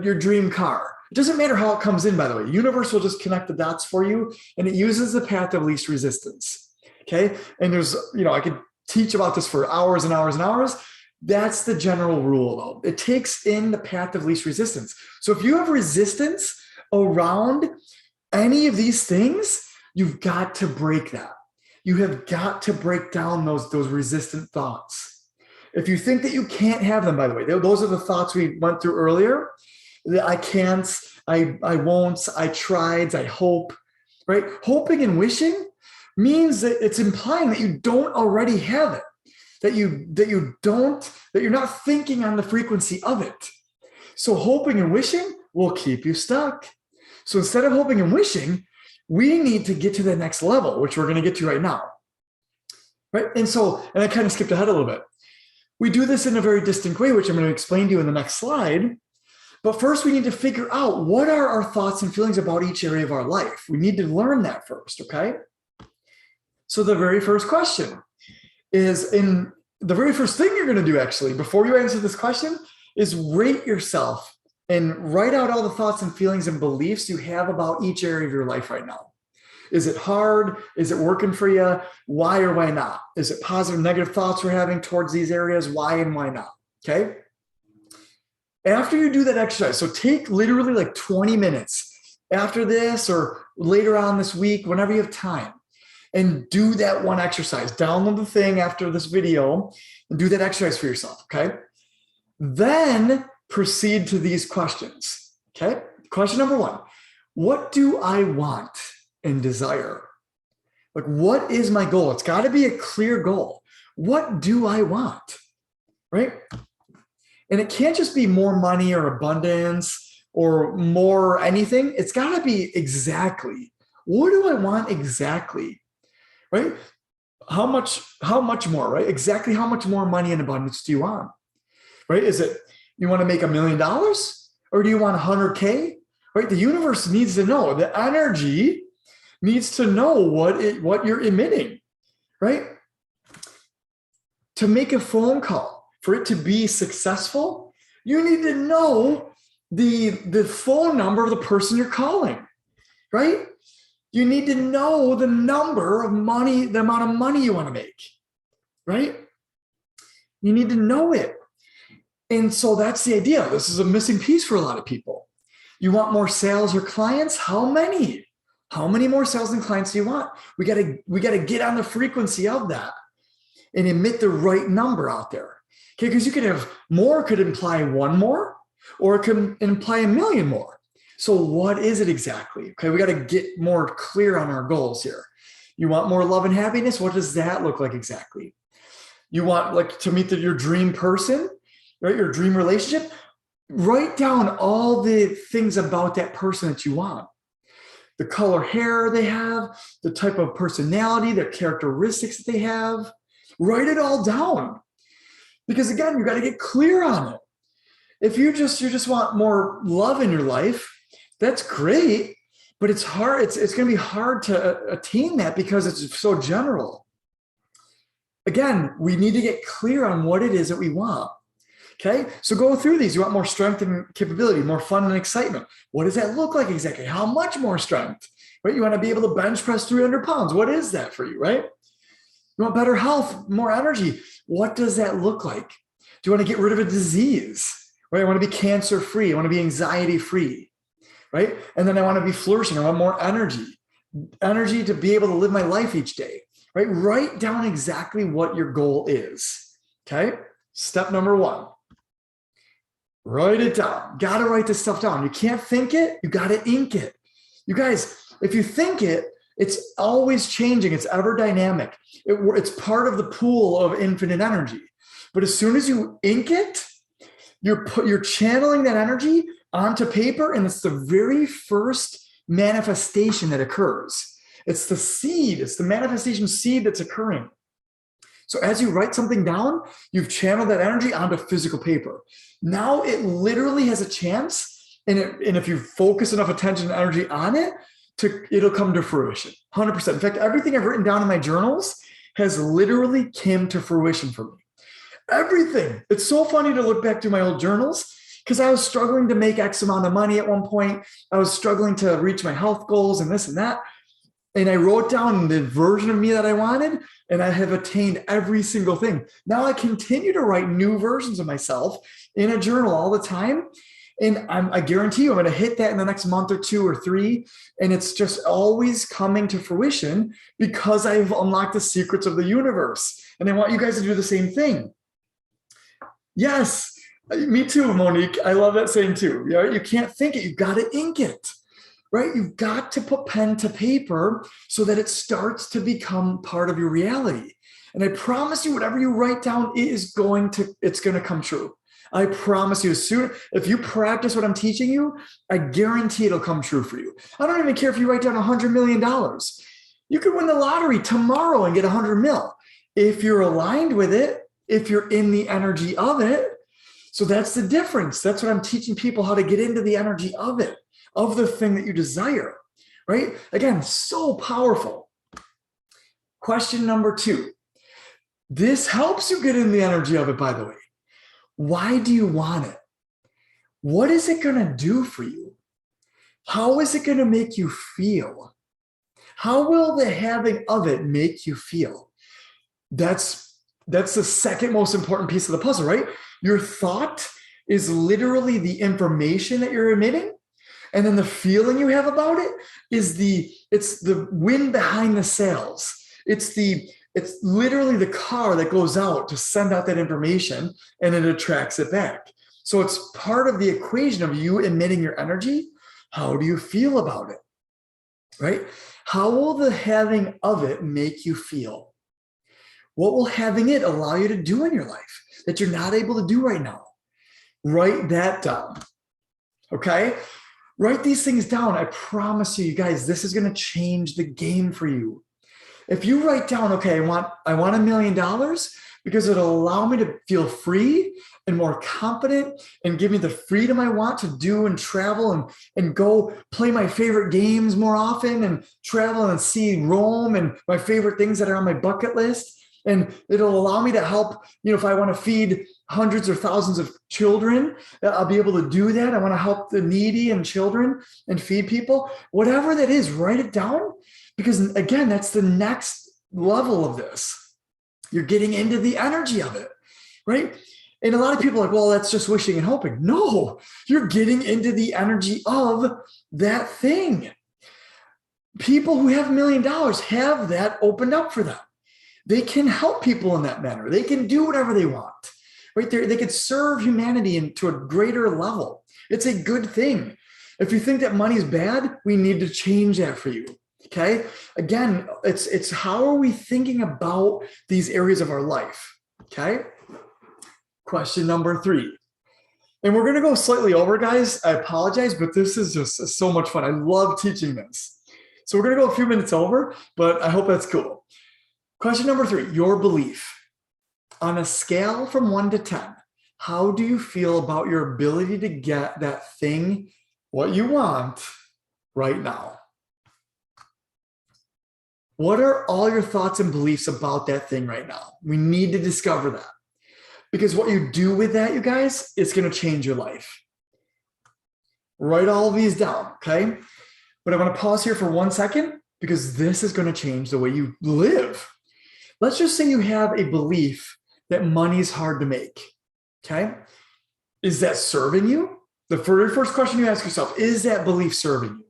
your dream car. It doesn't matter how it comes in, by the way. The universe will just connect the dots for you, and it uses the path of least resistance. Okay. And there's, I could teach about this for hours and hours and hours. That's the general rule, though. It takes in the path of least resistance. So if you have resistance around any of these things, you've got to break that. You have got to break down those resistant thoughts. If you think that you can't have them, by the way, those are the thoughts we went through earlier. I can't, I won't, I tried, I hope, right? Hoping and wishing means that it's implying that you don't already have it, that you're not thinking on the frequency of it. So hoping and wishing will keep you stuck. So instead of hoping and wishing, we need to get to the next level, which we're going to get to right now. Right? And I kind of skipped ahead a little bit. We do this in a very distinct way, which I'm going to explain to you in the next slide. But first, we need to figure out what are our thoughts and feelings about each area of our life. We need to learn that first, okay? So the very first question is, the very first thing you're going to do, actually, before you answer this question, is rate yourself and write out all the thoughts and feelings and beliefs you have about each area of your life right now. Is it hard? Is it working for you? Why or why not? Is it positive, negative thoughts we're having towards these areas? Why and why not? Okay? After you do that exercise, so take literally like 20 minutes after this or later on this week, whenever you have time, and do that one exercise. Download the thing after this video and do that exercise for yourself, okay? Then proceed to these questions, okay? Question number 1, what do I want and desire? Like, what is my goal? It's got to be a clear goal. What do I want, right? And it can't just be more money or abundance or more anything. It's got to be exactly. What do I want exactly? Right? How much more, right? Exactly how much more money and abundance do you want? Right? Is it you want to make $1 million or do you want 100K? Right? The universe needs to know. The energy needs to know what you're emitting, right? To make a phone call, for it to be successful, you need to know the phone number of the person you're calling, right? You need to know the number of money, the amount of money you want to make, right? You need to know it. And so that's the idea. This is a missing piece for a lot of people. You want more sales or clients? How many? How many more sales and clients do you want? We gotta get on the frequency of that and emit the right number out there. Okay, because you could have more could imply one more, or it could imply a million more. So what is it exactly? Okay, we got to get more clear on our goals here. You want more love and happiness? What does that look like exactly? You want like to meet your dream person, right? Your dream relationship? Write down all the things about that person that you want. The color hair they have, the type of personality, their characteristics that they have. Write it all down. Because again, you got to get clear on it. If you just want more love in your life, that's great, but it's hard. It's going to be hard to attain that because it's so general. Again, we need to get clear on what it is that we want. Okay, so go through these. You want more strength and capability, more fun and excitement. What does that look like exactly? How much more strength? Right? You want to be able to bench press 300 pounds. What is that for you, right? You want better health, more energy. What does that look like? Do you want to get rid of a disease? Right? I want to be cancer free. I want to be anxiety free. Right? And then I want to be flourishing. I want more energy to be able to live my life each day. Right? Write down exactly what your goal is. Okay. Step number 1. Write it down. Got to write this stuff down. You can't think it. You got to ink it. You guys, if you think it, it's always changing. It's ever dynamic. It's part of the pool of infinite energy. But as soon as you ink it, you're channeling that energy onto paper, and it's the very first manifestation that occurs. It's the seed. It's the manifestation seed that's occurring. So as you write something down, you've channeled that energy onto physical paper. Now it literally has a chance, and if you focus enough attention and energy on it, it'll come to fruition, 100%. In fact, everything I've written down in my journals has literally come to fruition for me. Everything. It's so funny to look back to my old journals because I was struggling to make X amount of money at one point. I was struggling to reach my health goals and this and that. And I wrote down the version of me that I wanted, and I have attained every single thing. Now I continue to write new versions of myself in a journal all the time. And I guarantee you I'm going to hit that in the next month or 2 or 3. And it's just always coming to fruition because I've unlocked the secrets of the universe. And I want you guys to do the same thing. Yes, me too, Monique. I love that saying too. You can't think it. You've got to ink it. Right? You've got to put pen to paper so that it starts to become part of your reality. And I promise you, whatever you write down it's going to come true. I promise you, if you practice what I'm teaching you, I guarantee it'll come true for you. I don't even care if you write down $100 million. You could win the lottery tomorrow and get 100 mil. If you're aligned with it, if you're in the energy of it. So that's the difference. That's what I'm teaching people, how to get into the energy of it, of the thing that you desire, right? Again, so powerful. Question number 2. This helps you get in the energy of it, by the way. Why do you want it? What is it going to do for you? How is it going to make you feel? How will the having of it make you feel? That's the second most important piece of the puzzle, right? Your thought is literally the information that you're emitting. And then the feeling you have about it is it's the wind behind the sails. It's literally the car that goes out to send out that information, and it attracts it back. So it's part of the equation of you emitting your energy. How do you feel about it? Right? How will the having of it make you feel? What will having it allow you to do in your life that you're not able to do right now? Write that down. Okay? Write these things down. I promise you guys, this is going to change the game for you. If you write down, okay, I want $1 million because it'll allow me to feel free and more confident and give me the freedom I want to do and travel and go play my favorite games more often and travel and see Rome and my favorite things that are on my bucket list. And it'll allow me to help, if I want to feed hundreds or thousands of children, I'll be able to do that. I want to help the needy and children and feed people. Whatever that is, write it down. Because again, that's the next level of this. You're getting into the energy of it, right? And a lot of people are like, well, that's just wishing and hoping. No, you're getting into the energy of that thing. People who have $1 million have that opened up for them. They can help people in that manner. They can do whatever they want, right? They could serve humanity to a greater level. It's a good thing. If you think that money is bad, we need to change that for you. Okay. Again, it's how are we thinking about these areas of our life? Okay. Question number 3. And we're going to go slightly over, guys. I apologize, but this is just so much fun. I love teaching this. So we're going to go a few minutes over, but I hope that's cool. Question number 3, your belief. On a scale from 1 to 10, how do you feel about your ability to get that thing, what you want, right now? What are all your thoughts and beliefs about that thing right now? We need to discover that. Because what you do with that, you guys, it's going to change your life. Write all of these down, okay? But I want to pause here for 1 second because this is going to change the way you live. Let's just say you have a belief that money's hard to make, okay? Is that serving you? The very first question you ask yourself, is that belief serving you?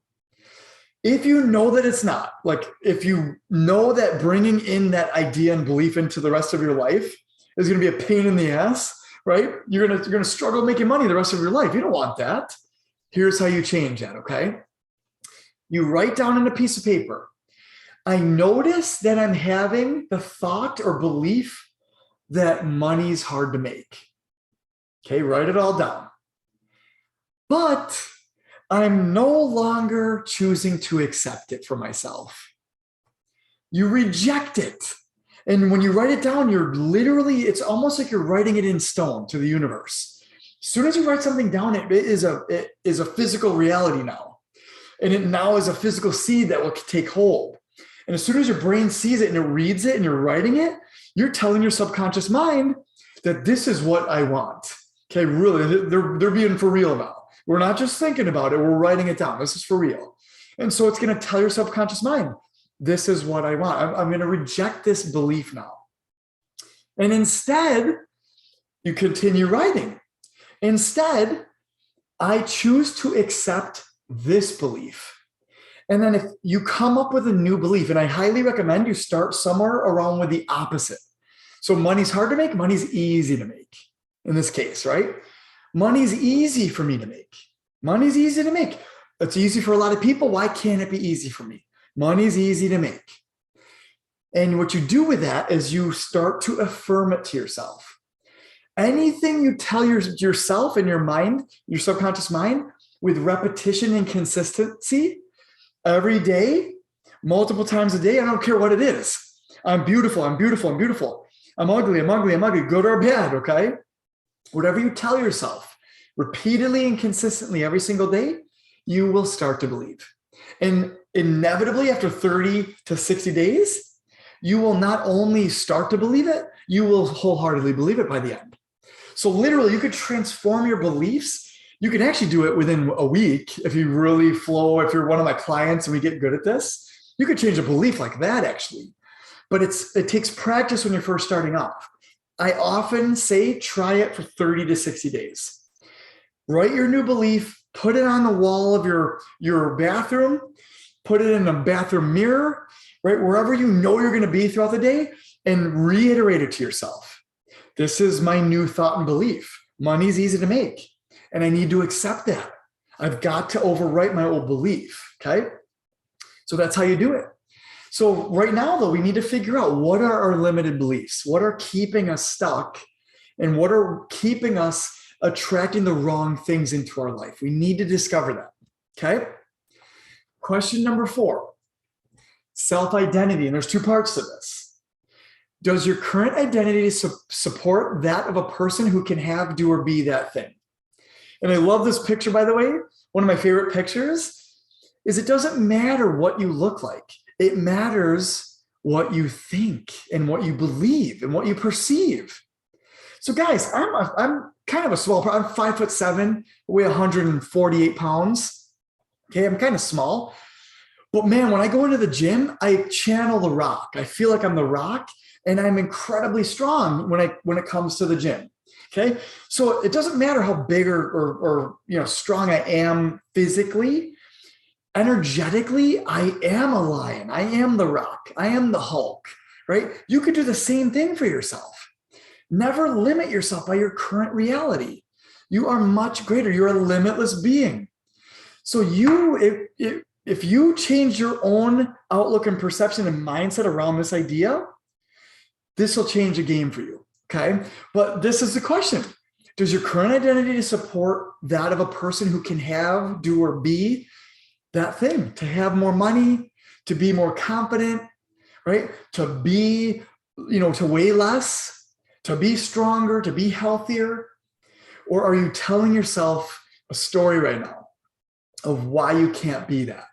If you know that it's not, like if you know that bringing in that idea and belief into the rest of your life is going to be a pain in the ass, right? You're going to struggle making money the rest of your life. You don't want that. Here's how you change that, okay? You write down on a piece of paper, I notice that I'm having the thought or belief that money's hard to make. Okay, write it all down. But I'm no longer choosing to accept it for myself. You reject it. And when you write it down, it's almost like you're writing it in stone to the universe. As soon as you write something down, it is a physical reality now. And it now is a physical seed that will take hold. And as soon as your brain sees it and it reads it and you're writing it, you're telling your subconscious mind that this is what I want. Okay, really, they're being for real now. We're not just thinking about it, we're writing it down. This is for real. And so it's going to tell your subconscious mind, this is what I want. I'm going to reject this belief now. And instead, you continue writing. Instead, I choose to accept this belief. And then if you come up with a new belief, and I highly recommend you start somewhere around with the opposite. So money's hard to make, money's easy to make in this case, right? Money's easy for me to make. Money's easy to make. It's easy for a lot of people. Why can't it be easy for me? Money's easy to make. And what you do with that is you start to affirm it to yourself. Anything you tell yourself in your mind, your subconscious mind, with repetition and consistency, every day, multiple times a day, I don't care what it is. I'm beautiful, I'm beautiful, I'm beautiful. I'm ugly, I'm ugly, I'm ugly, good or bad, okay? Whatever you tell yourself repeatedly and consistently every single day, you will start to believe. And inevitably, after 30 to 60 days, you will not only start to believe it, you will wholeheartedly believe it by the end. So literally, you could transform your beliefs. You can actually do it within a week if you really flow. If you're one of my clients and we get good at this, you could change a belief like that actually. But it takes practice when you're first starting off. I often say try it for 30 to 60 days. Write your new belief, put it on the wall of your bathroom, put it in a bathroom mirror, right? Wherever you know you're going to be throughout the day, and reiterate it to yourself. This is my new thought and belief. Money's easy to make, and I need to accept that. I've got to overwrite my old belief, okay? So that's how you do it. So right now, though, we need to figure out what are our limited beliefs? What are keeping us stuck? And what are keeping us attracting the wrong things into our life? We need to discover that, okay? Question number 4, self-identity. And there's 2 parts to this. Does your current identity support that of a person who can have, do, or be that thing? And I love this picture, by the way. One of my favorite pictures is it doesn't matter what you look like. It matters what you think and what you believe and what you perceive. So guys, I'm kind of a small person. I'm 5'7", weigh 148 pounds. Okay, I'm kind of small. But man, when I go into the gym, I channel The Rock. I feel like I'm The Rock. and I'm incredibly strong when it comes to the gym. Okay. So it doesn't matter how big or strong I am physically. Energetically, I am a lion. I am the Rock. I am the Hulk, right? You could do the same thing for yourself. Never limit yourself by your current reality. You are much greater. You're a limitless being. So if you change your own outlook and perception and mindset around this idea, this will change the game for you. Okay. But this is the question. Does your current identity support that of a person who can have, do, or be that thing, to have more money, to be more confident, right? To be, to weigh less, to be stronger, to be healthier? Or are you telling yourself a story right now of why you can't be that?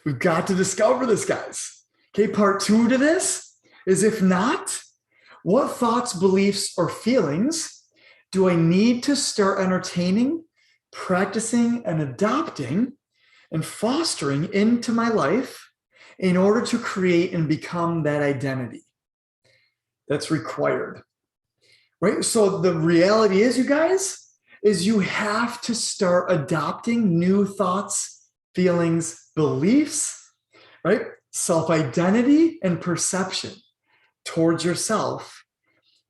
We've got to discover this, guys. Okay, part 2 to this is, if not, what thoughts, beliefs, or feelings do I need to start entertaining, practicing, and adopting and fostering into my life in order to create and become that identity that's required, right? So the reality is, you guys, is you have to start adopting new thoughts, feelings, beliefs, right? Self-identity and perception towards yourself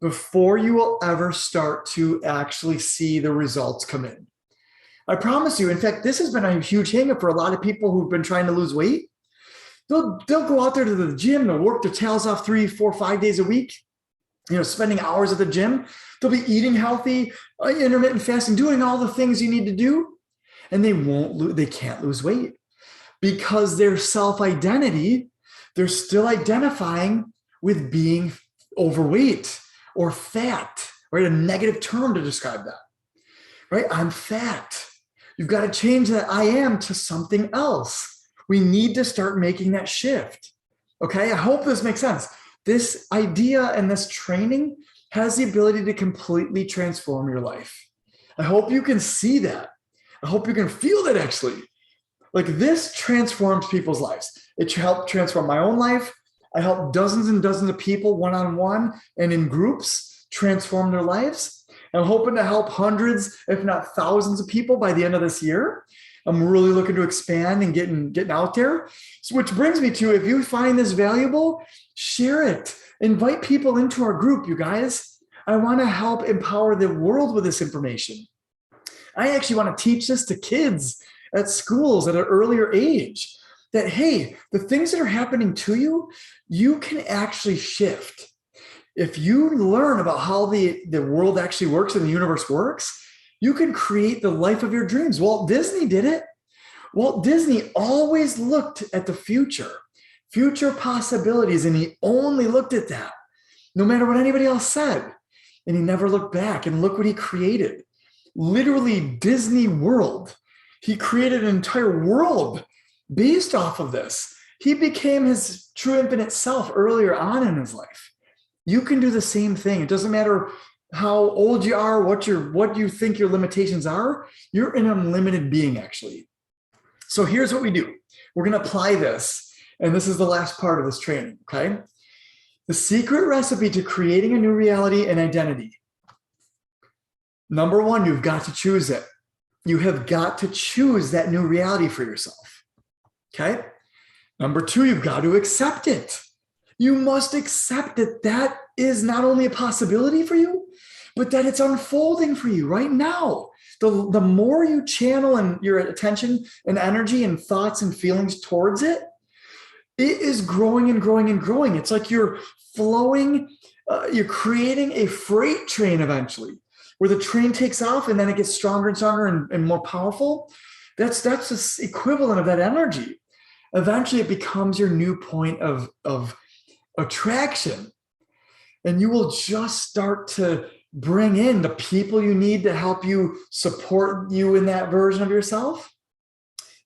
before you will ever start to actually see the results come in. I promise you. In fact, this has been a huge hang-up for a lot of people who've been trying to lose weight. They'll go out there to the gym, they'll work their tails off 3, 4, 5 days a week, spending hours at the gym. They'll be eating healthy, intermittent fasting, doing all the things you need to do, and they can't lose weight because their self-identity, they're still identifying with being overweight or fat, right? A negative term to describe that, right? I'm fat. You've got to change that I am to something else. We need to start making that shift. Okay, I hope this makes sense. This idea and this training has the ability to completely transform your life. I hope you can see that. I hope you can feel that actually. Like, this transforms people's lives. It helped transform my own life. I helped dozens and dozens of people one-on-one and in groups transform their lives. I'm hoping to help hundreds, if not thousands of people by the end of this year. I'm really looking to expand and getting out there. So, which brings me to, if you find this valuable, share it. Invite people into our group, you guys. I want to help empower the world with this information. I actually want to teach this to kids at schools at an earlier age, that, hey, the things that are happening to you, you can actually shift. If you learn about how the world actually works and the universe works, you can create the life of your dreams. Walt Disney did it. Walt Disney always looked at the future possibilities, and he only looked at that, no matter what anybody else said. And he never looked back. And look what he created. Literally, Disney World. He created an entire world based off of this. He became his true infinite self earlier on in his life. You can do the same thing. It doesn't matter how old you are, what you think your limitations are. You're an unlimited being, actually. So here's what we do. We're going to apply this, and this is the last part of this training, okay? The secret recipe to creating a new reality and identity. Number 1, you've got to choose it. You have got to choose that new reality for yourself, okay? Number 2, you've got to accept it. You must accept that that is not only a possibility for you, but that it's unfolding for you right now. The more you channel and your attention and energy and thoughts and feelings towards it, it is growing and growing and growing. It's like you're flowing, you're creating a freight train eventually, where the train takes off and then it gets stronger and stronger and more powerful. That's the equivalent of that energy. Eventually it becomes your new point of attraction. And you will just start to bring in the people you need to help you support you in that version of yourself.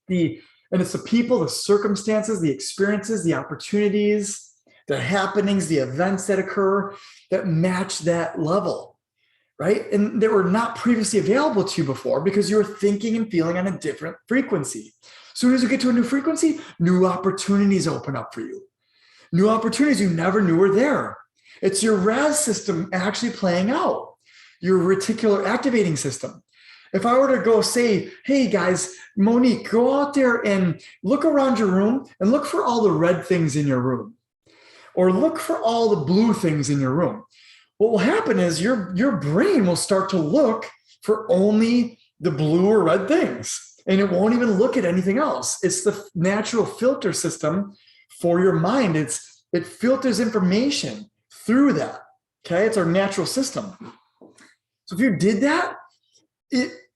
And it's the people, the circumstances, the experiences, the opportunities, the happenings, the events that occur that match that level, right? And that were not previously available to you before because you were thinking and feeling on a different frequency. As soon as you get to a new frequency, new opportunities open up for you. New opportunities you never knew were there. It's your RAS system actually playing out, your reticular activating system. If I were to go say, hey guys, Monique, go out there and look around your room and look for all the red things in your room, or look for all the blue things in your room. What will happen is your brain will start to look for only the blue or red things, and it won't even look at anything else. It's the natural filter system for your mind. It filters information through that. Okay, it's our natural system. So if you did that,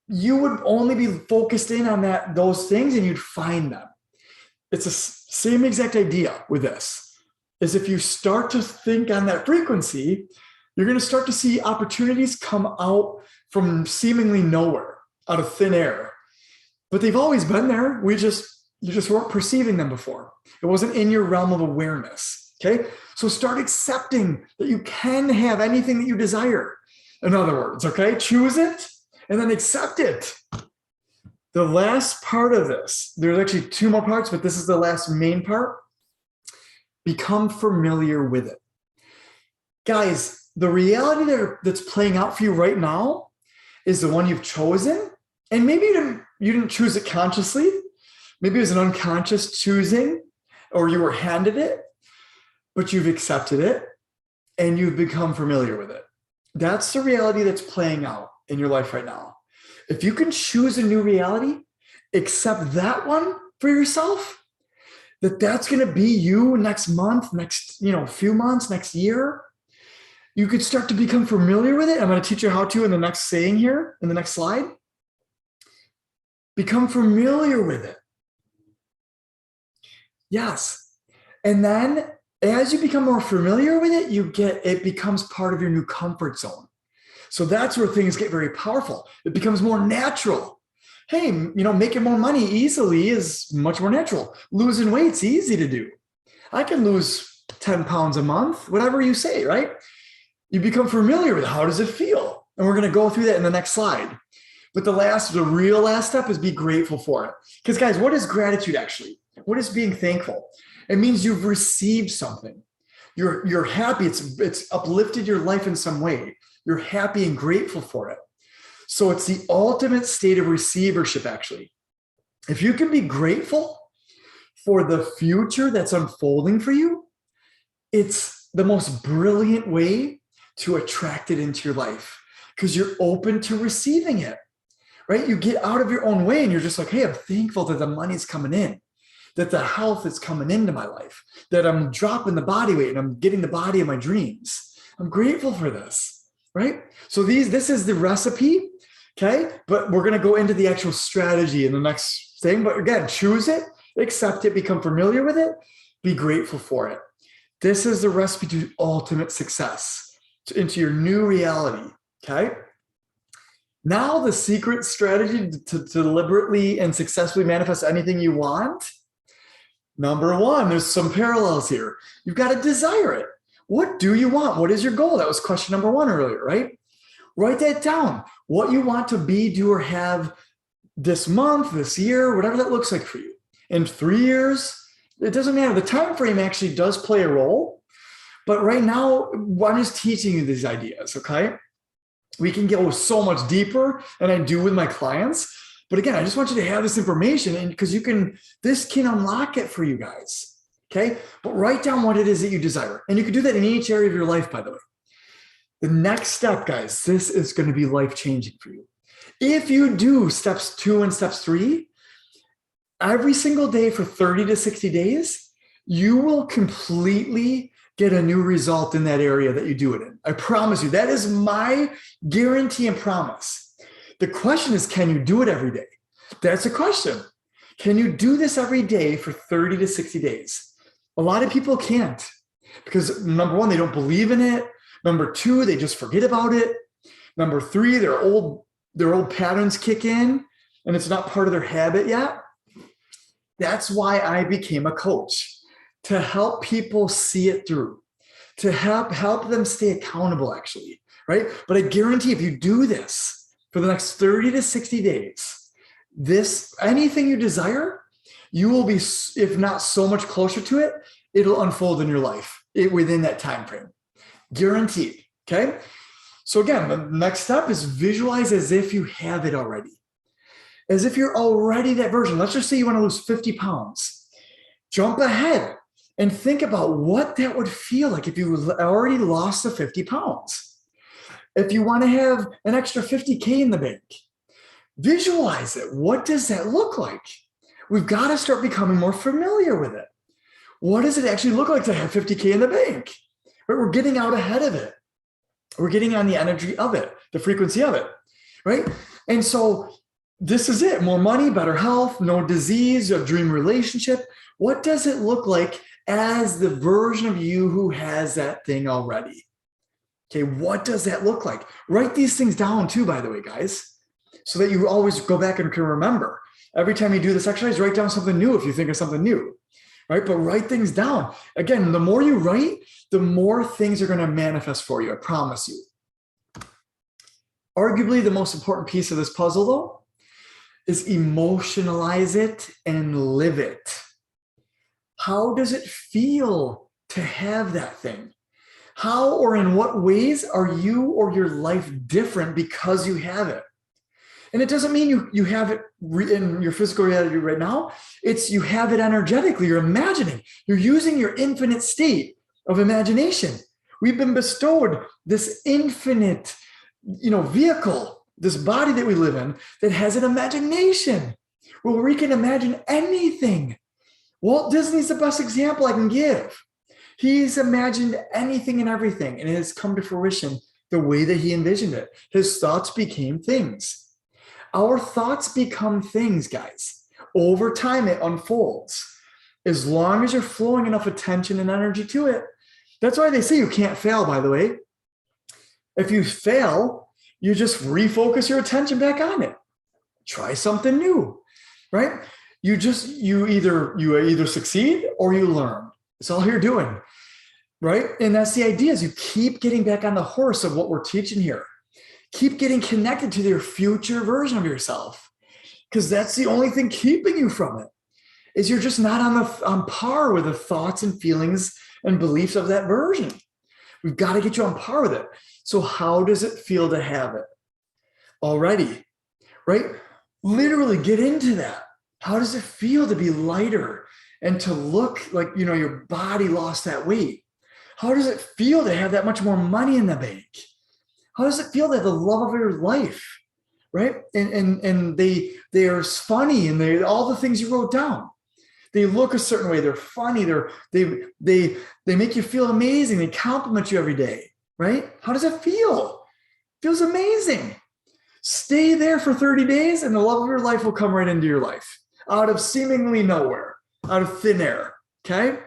you would only be focused in on those things, and you'd find them. It's the same exact idea with this. Is if you start to think on that frequency, you're going to start to see opportunities come out from seemingly nowhere, out of thin air. But they've always been there. You just weren't perceiving them before. It wasn't in your realm of awareness. Okay, so start accepting that you can have anything that you desire. In other words, okay, choose it and then accept it. The last part of this, there's actually two more parts, but this is the last main part. Become familiar with it. Guys, the reality that's playing out for you right now is the one you've chosen. And maybe you didn't choose it consciously. Maybe it was an unconscious choosing, or you were handed it, but you've accepted it and you've become familiar with it. That's the reality that's playing out in your life right now. If you can choose a new reality, accept that one for yourself, that's going to be you next month, next few months, next year. You could start to become familiar with it. I'm going to teach you how to in the next saying here, in the next slide. Become familiar with it. Yes. And then as you become more familiar with it, it becomes part of your new comfort zone. So that's where things get very powerful. It becomes more natural. Hey, making more money easily is much more natural. Losing weight's easy to do. I can lose 10 pounds a month, whatever you say, right? You become familiar with how does it feel? And we're going to go through that in the next slide. But the real last step is be grateful for it. Because guys, what is gratitude actually? What is being thankful? It means you've received something. You're happy. It's uplifted your life in some way. You're happy and grateful for it. So it's the ultimate state of receivership, actually. If you can be grateful for the future that's unfolding for you, it's the most brilliant way to attract it into your life, because you're open to receiving it, right? You get out of your own way and you're just like, hey, I'm thankful that the money's coming in, that the health is coming into my life, that I'm dropping the body weight and I'm getting the body of my dreams. I'm grateful for this, right? So this is the recipe, okay? But we're going to go into the actual strategy in the next thing. But again, choose it, accept it, become familiar with it, be grateful for it. This is the recipe to ultimate success, into your new reality, okay? Now the secret strategy to deliberately and successfully manifest anything you want. Number one, there's some parallels here. You've got to desire it. What do you want? What is your goal? That was question number one earlier, right? Write that down. What you want to be, do, or have this month, this year, whatever that looks like for you. In 3 years, it doesn't matter. The time frame actually does play a role. But right now, I'm just teaching you these ideas, okay? We can go so much deeper than I do with my clients. But again, I just want you to have this information, and because this can unlock it for you guys, okay? But write down what it is that you desire. And you can do that in each area of your life, by the way. The next step, guys, this is going to be life-changing for you. If you do steps 2 and steps 3, every single day for 30 to 60 days, you will completely get a new result in that area that you do it in. I promise you, that is my guarantee and promise. The question is, can you do it every day? That's the question. Can you do this every day for 30 to 60 days? A lot of people can't, because number one, they don't believe in it. Number 2, they just forget about it. Number 3, their old patterns kick in and it's not part of their habit yet. That's why I became a coach, to help people see it through, to help them stay accountable, actually, right? But I guarantee if you do this for the next 30 to 60 days, anything you desire, you will be, if not so much closer to it, it'll unfold in your life within that time frame. Guaranteed. Okay. So again, the next step is visualize as if you have it already, as if you're already that version. Let's just say you want to lose 50 pounds. Jump ahead and think about what that would feel like if you already lost the 50 pounds. If you want to have an extra 50K in the bank, visualize it. What does that look like? We've got to start becoming more familiar with it. What does it actually look like to have 50K in the bank? Right? We're getting out ahead of it. We're getting on the energy of it, the frequency of it, right? And so this is it. More money, better health, no disease, a dream relationship. What does it look like as the version of you who has that thing already? Okay, what does that look like? Write these things down too, by the way, guys, so that you always go back and can remember. Every time you do this exercise, write down something new if you think of something new, right? But write things down. Again, the more you write, the more things are going to manifest for you, I promise you. Arguably, the most important piece of this puzzle, though, is emotionalize it and live it. How does it feel to have that thing? How or in what ways are you or your life different because you have it? And it doesn't mean you have it in your physical reality right now. It's you have it energetically. You're imagining. You're using your infinite state of imagination. We've been bestowed this infinite, vehicle, this body that we live in that has an imagination where we can imagine anything. Walt Disney's the best example I can give. He's imagined anything and everything, and it has come to fruition the way that he envisioned it. His thoughts became things. Our thoughts become things, guys. Over time, it unfolds. As long as you're flowing enough attention and energy to it. That's why they say you can't fail, by the way. If you fail, you just refocus your attention back on it. Try something new, right? You either succeed or you learn. That's all you're doing, right? And that's the idea, is you keep getting back on the horse of what we're teaching here. Keep getting connected to your future version of yourself, because that's the only thing keeping you from it, is you're just not on par with the thoughts and feelings and beliefs of that version. We've got to get you on par with it. So how does it feel to have it already, right? Literally get into that. How does it feel to be lighter and to look like, your body lost that weight? How does it feel to have that much more money in the bank? How does it feel to have the love of your life, right? And they are funny, and they all the things you wrote down. They look a certain way. They're funny. They make you feel amazing. They compliment you every day, right? How does it feel? It feels amazing. Stay there for 30 days, and the love of your life will come right into your life out of seemingly nowhere, out of thin air. Okay.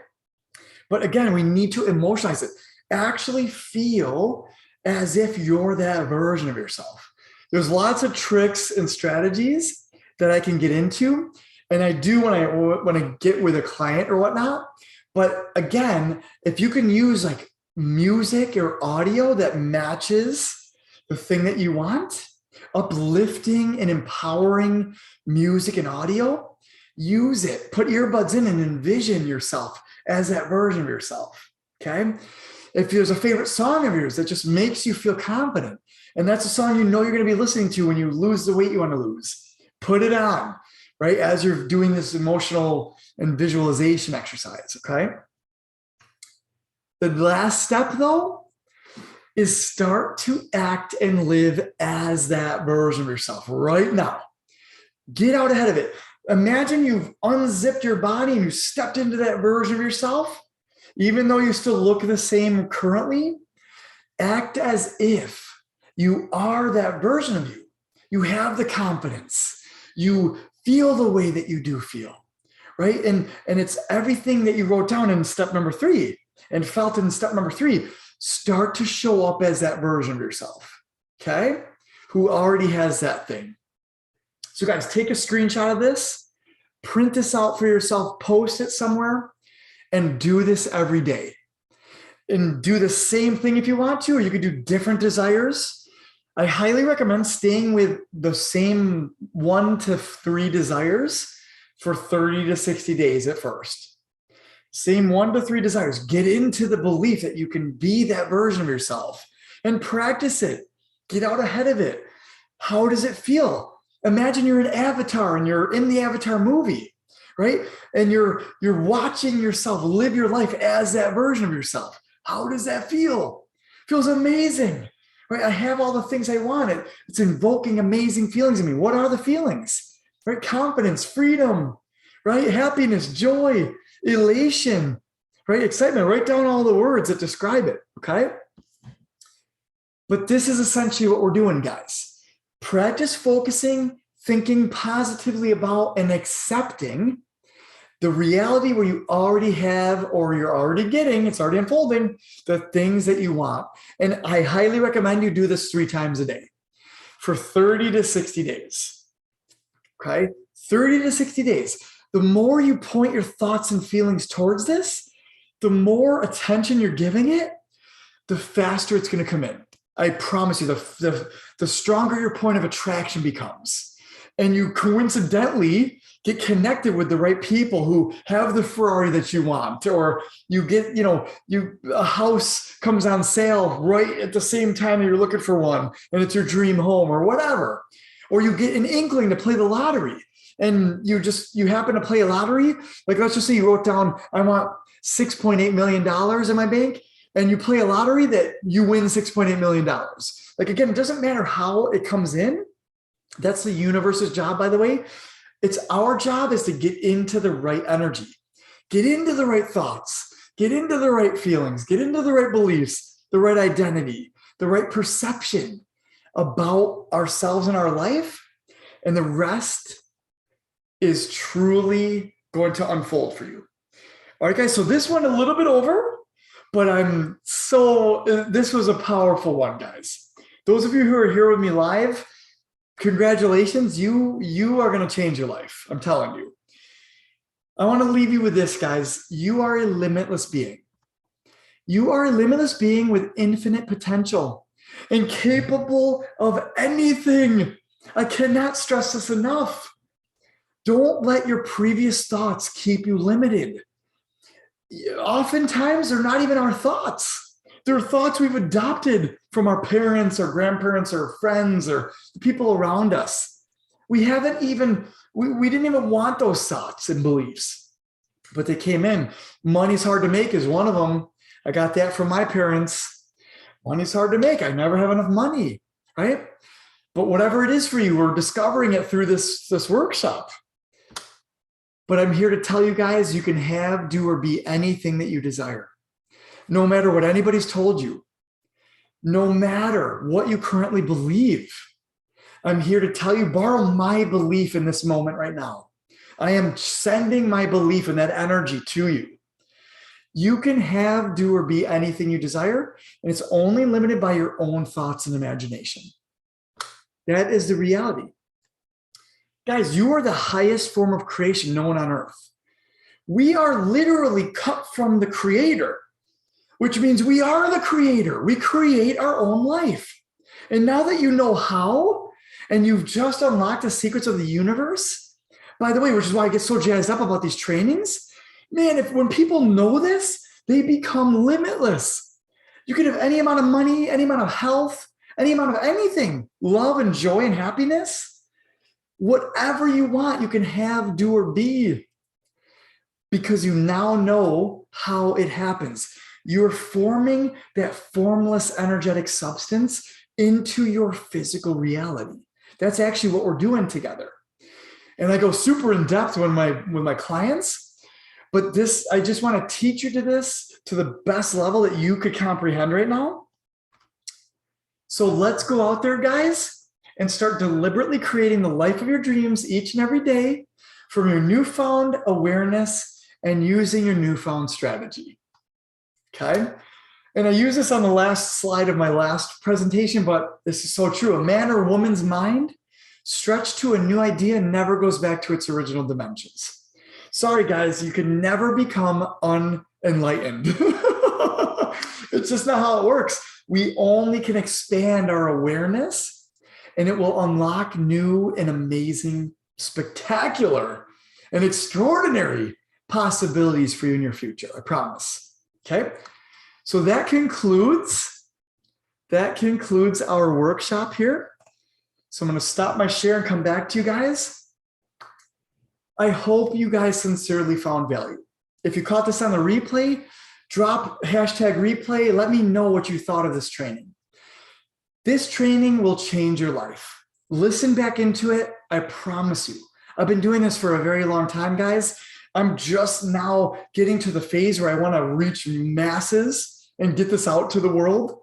But again, we need to emotionalize it. Actually feel as if you're that version of yourself. There's lots of tricks and strategies that I can get into, and I do when I get with a client or whatnot. But again, if you can use like music or audio that matches the thing that you want, uplifting and empowering music and audio, use it. Put earbuds in and envision yourself as that version of yourself. Okay. If there's a favorite song of yours that just makes you feel confident, and that's a song you're going to be listening to when you lose the weight you want to lose, put it on, right? As you're doing this emotional and visualization exercise, okay? The last step, though, is start to act and live as that version of yourself right now. Get out ahead of it. Imagine you've unzipped your body and you stepped into that version of yourself. Even though you still look the same currently, act as if you are that version of you. You have the confidence. You feel the way that you do feel, right? And it's everything that you wrote down in step number 3 and felt in step number 3. Start to show up as that version of yourself, okay? Who already has that thing. So guys, take a screenshot of this, print this out for yourself, post it somewhere, and do this every day. And do the same thing if you want to, or you could do different desires. I highly recommend staying with the same 1 to 3 desires for 30 to 60 days at first. Same 1 to 3 desires. Get into the belief that you can be that version of yourself and practice it. Get out ahead of it. How does it feel? Imagine you're an avatar and you're in the avatar movie, right? And you're watching yourself live your life as that version of yourself. How does that feel? Feels amazing, right? I have all the things I want. It's invoking amazing feelings in me. What are the feelings? Right? Confidence, freedom, right? Happiness, joy, elation, right? Excitement. Write down all the words that describe it, okay? But this is essentially what we're doing, guys. Practice focusing, thinking positively about and accepting the reality where you already have, or you're already getting, it's already unfolding, the things that you want. And I highly recommend you do this 3 times a day for 30 to 60 days. Okay? 30 to 60 days. The more you point your thoughts and feelings towards this, the more attention you're giving it, the faster it's going to come in. I promise you, the stronger your point of attraction becomes. And you coincidentally get connected with the right people who have the Ferrari that you want, or you get, a house comes on sale right at the same time you're looking for one, and it's your dream home or whatever. Or you get an inkling to play the lottery, and you happen to play a lottery. Like, let's just say you wrote down, I want $6.8 million in my bank, and you play a lottery that you win $6.8 million. Like, again, it doesn't matter how it comes in. That's the universe's job, by the way. It's our job is to get into the right energy, get into the right thoughts, get into the right feelings, get into the right beliefs, the right identity, the right perception about ourselves and our life. And the rest is truly going to unfold for you. All right, guys. So this went a little bit over, but this was a powerful one, guys. Those of you who are here with me live, congratulations. You are going to change your life. I'm telling you. I want to leave you with this, guys. You are a limitless being. You are a limitless being with infinite potential and capable of anything. I cannot stress this enough. Don't let your previous thoughts keep you limited. Oftentimes, they're not even our thoughts. They're thoughts we've adopted from our parents or grandparents or friends or the people around us. We didn't even want those thoughts and beliefs, but they came in. Money's hard to make is one of them. I got that from my parents. Money's hard to make. I never have enough money, right? But whatever it is for you, we're discovering it through this workshop. But I'm here to tell you guys, you can have, do, or be anything that you desire. No matter what anybody's told you, no matter what you currently believe, I'm here to tell you, borrow my belief in this moment right now. I am sending my belief and that energy to you. You can have, do, or be anything you desire, and it's only limited by your own thoughts and imagination. That is the reality. Guys, you are the highest form of creation known on earth. We are literally cut from the Creator, which means we are the creator. We create our own life. And now that you know how, and you've just unlocked the secrets of the universe, by the way, which is why I get so jazzed up about these trainings, man, when people know this, they become limitless. You can have any amount of money, any amount of health, any amount of anything, love and joy and happiness. Whatever you want, you can have, do, or be, because you now know how it happens. You're forming that formless energetic substance into your physical reality. That's actually what we're doing together. And I go super in depth with my clients, but I just want to teach you to the best level that you could comprehend right now. So let's go out there, guys, and start deliberately creating the life of your dreams each and every day from your newfound awareness and using your newfound strategy. Okay. And I use this on the last slide of my last presentation, but this is so true. A man or woman's mind stretched to a new idea never goes back to its original dimensions. Sorry, guys, you can never become unenlightened. It's just not how it works. We only can expand our awareness, and it will unlock new and amazing, spectacular, and extraordinary possibilities for you in your future. I promise. Okay. So that concludes our workshop here. So I'm going to stop my share and come back to you guys. I hope you guys sincerely found value. If you caught this on the replay, drop #replay. Let me know what you thought of this training. This training will change your life. Listen back into it. I promise you. I've been doing this for a very long time, guys. I'm just now getting to the phase where I want to reach masses and get this out to the world,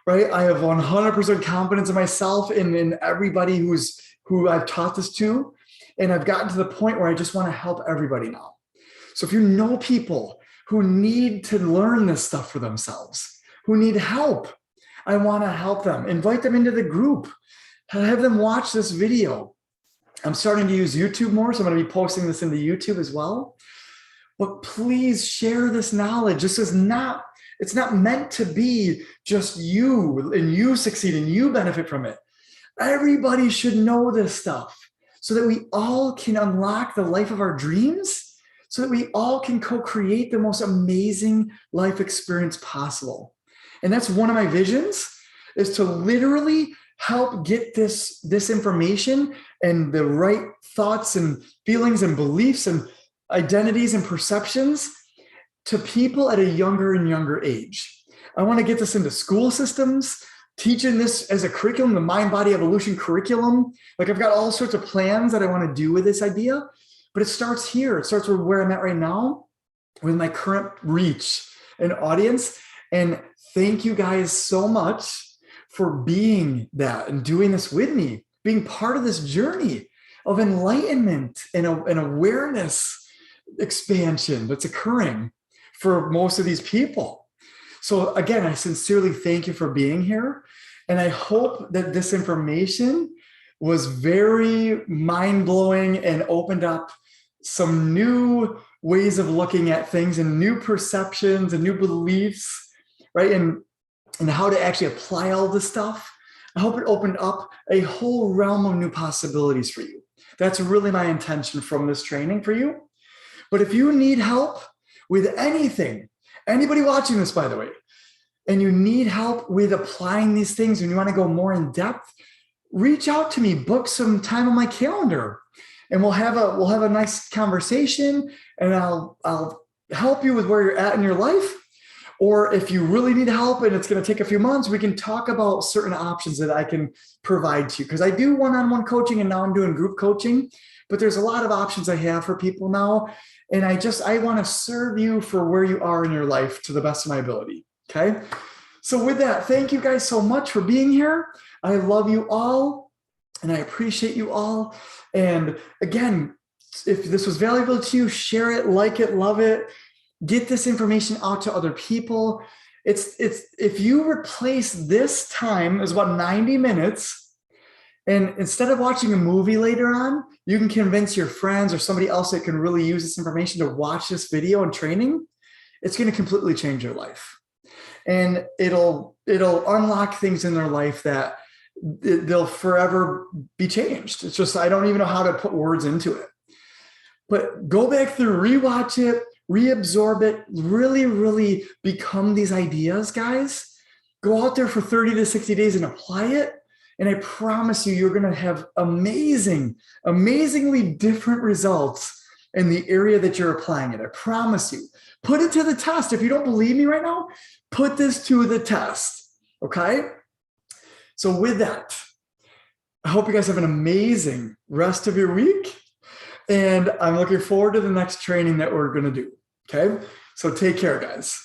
right? I have 100% confidence in myself and in everybody who I've taught this to. And I've gotten to the point where I just want to help everybody now. So if you know people who need to learn this stuff for themselves, who need help, I want to help them. Invite them into the group. Have them watch this video. I'm starting to use YouTube more, so I'm going to be posting this into YouTube as well. But please share this knowledge. It's not meant to be just you and you succeed and you benefit from it. Everybody should know this stuff so that we all can unlock the life of our dreams, so that we all can co-create the most amazing life experience possible. And that's one of my visions, is to literally help get this information and the right thoughts and feelings and beliefs and identities and perceptions to people at a younger and younger age. I want to get this into school systems, teaching this as a curriculum, the mind-body evolution curriculum. Like, I've got all sorts of plans that I want to do with this idea, but it starts here. It starts with where I'm at right now with my current reach and audience. And thank you guys so much for being that and doing this with me, being part of this journey of enlightenment and awareness expansion that's occurring for most of these people. So again, I sincerely thank you for being here. And I hope that this information was very mind-blowing and opened up some new ways of looking at things and new perceptions and new beliefs, right? And how to actually apply all this stuff. I hope it opened up a whole realm of new possibilities for you. That's really my intention from this training for you. But if you need help with anything, anybody watching this, by the way, and you need help with applying these things and you want to go more in depth, reach out to me, book some time on my calendar, and we'll have a nice conversation, and I'll help you with where you're at in your life. Or if you really need help and it's going to take a few months, we can talk about certain options that I can provide to you. Because I do one-on-one coaching and now I'm doing group coaching, but there's a lot of options I have for people now. And I want to serve you for where you are in your life to the best of my ability. Okay. So with that, thank you guys so much for being here. I love you all and I appreciate you all. And again, if this was valuable to you, share it, like it, love it. Get this information out to other people. It's if you replace this time as about 90 minutes, and instead of watching a movie later on, you can convince your friends or somebody else that can really use this information to watch this video and training. It's going to completely change your life, and it'll unlock things in their life that they'll forever be changed. It's just, I don't even know how to put words into it. But go back through, rewatch it, reabsorb it, really, really become these ideas, guys. Go out there for 30 to 60 days and apply it. And I promise you, you're going to have amazingly different results in the area that you're applying it. I promise you. Put it to the test. If you don't believe me right now, put this to the test. Okay? So with that, I hope you guys have an amazing rest of your week. And I'm looking forward to the next training that we're going to do. Okay. So take care, guys.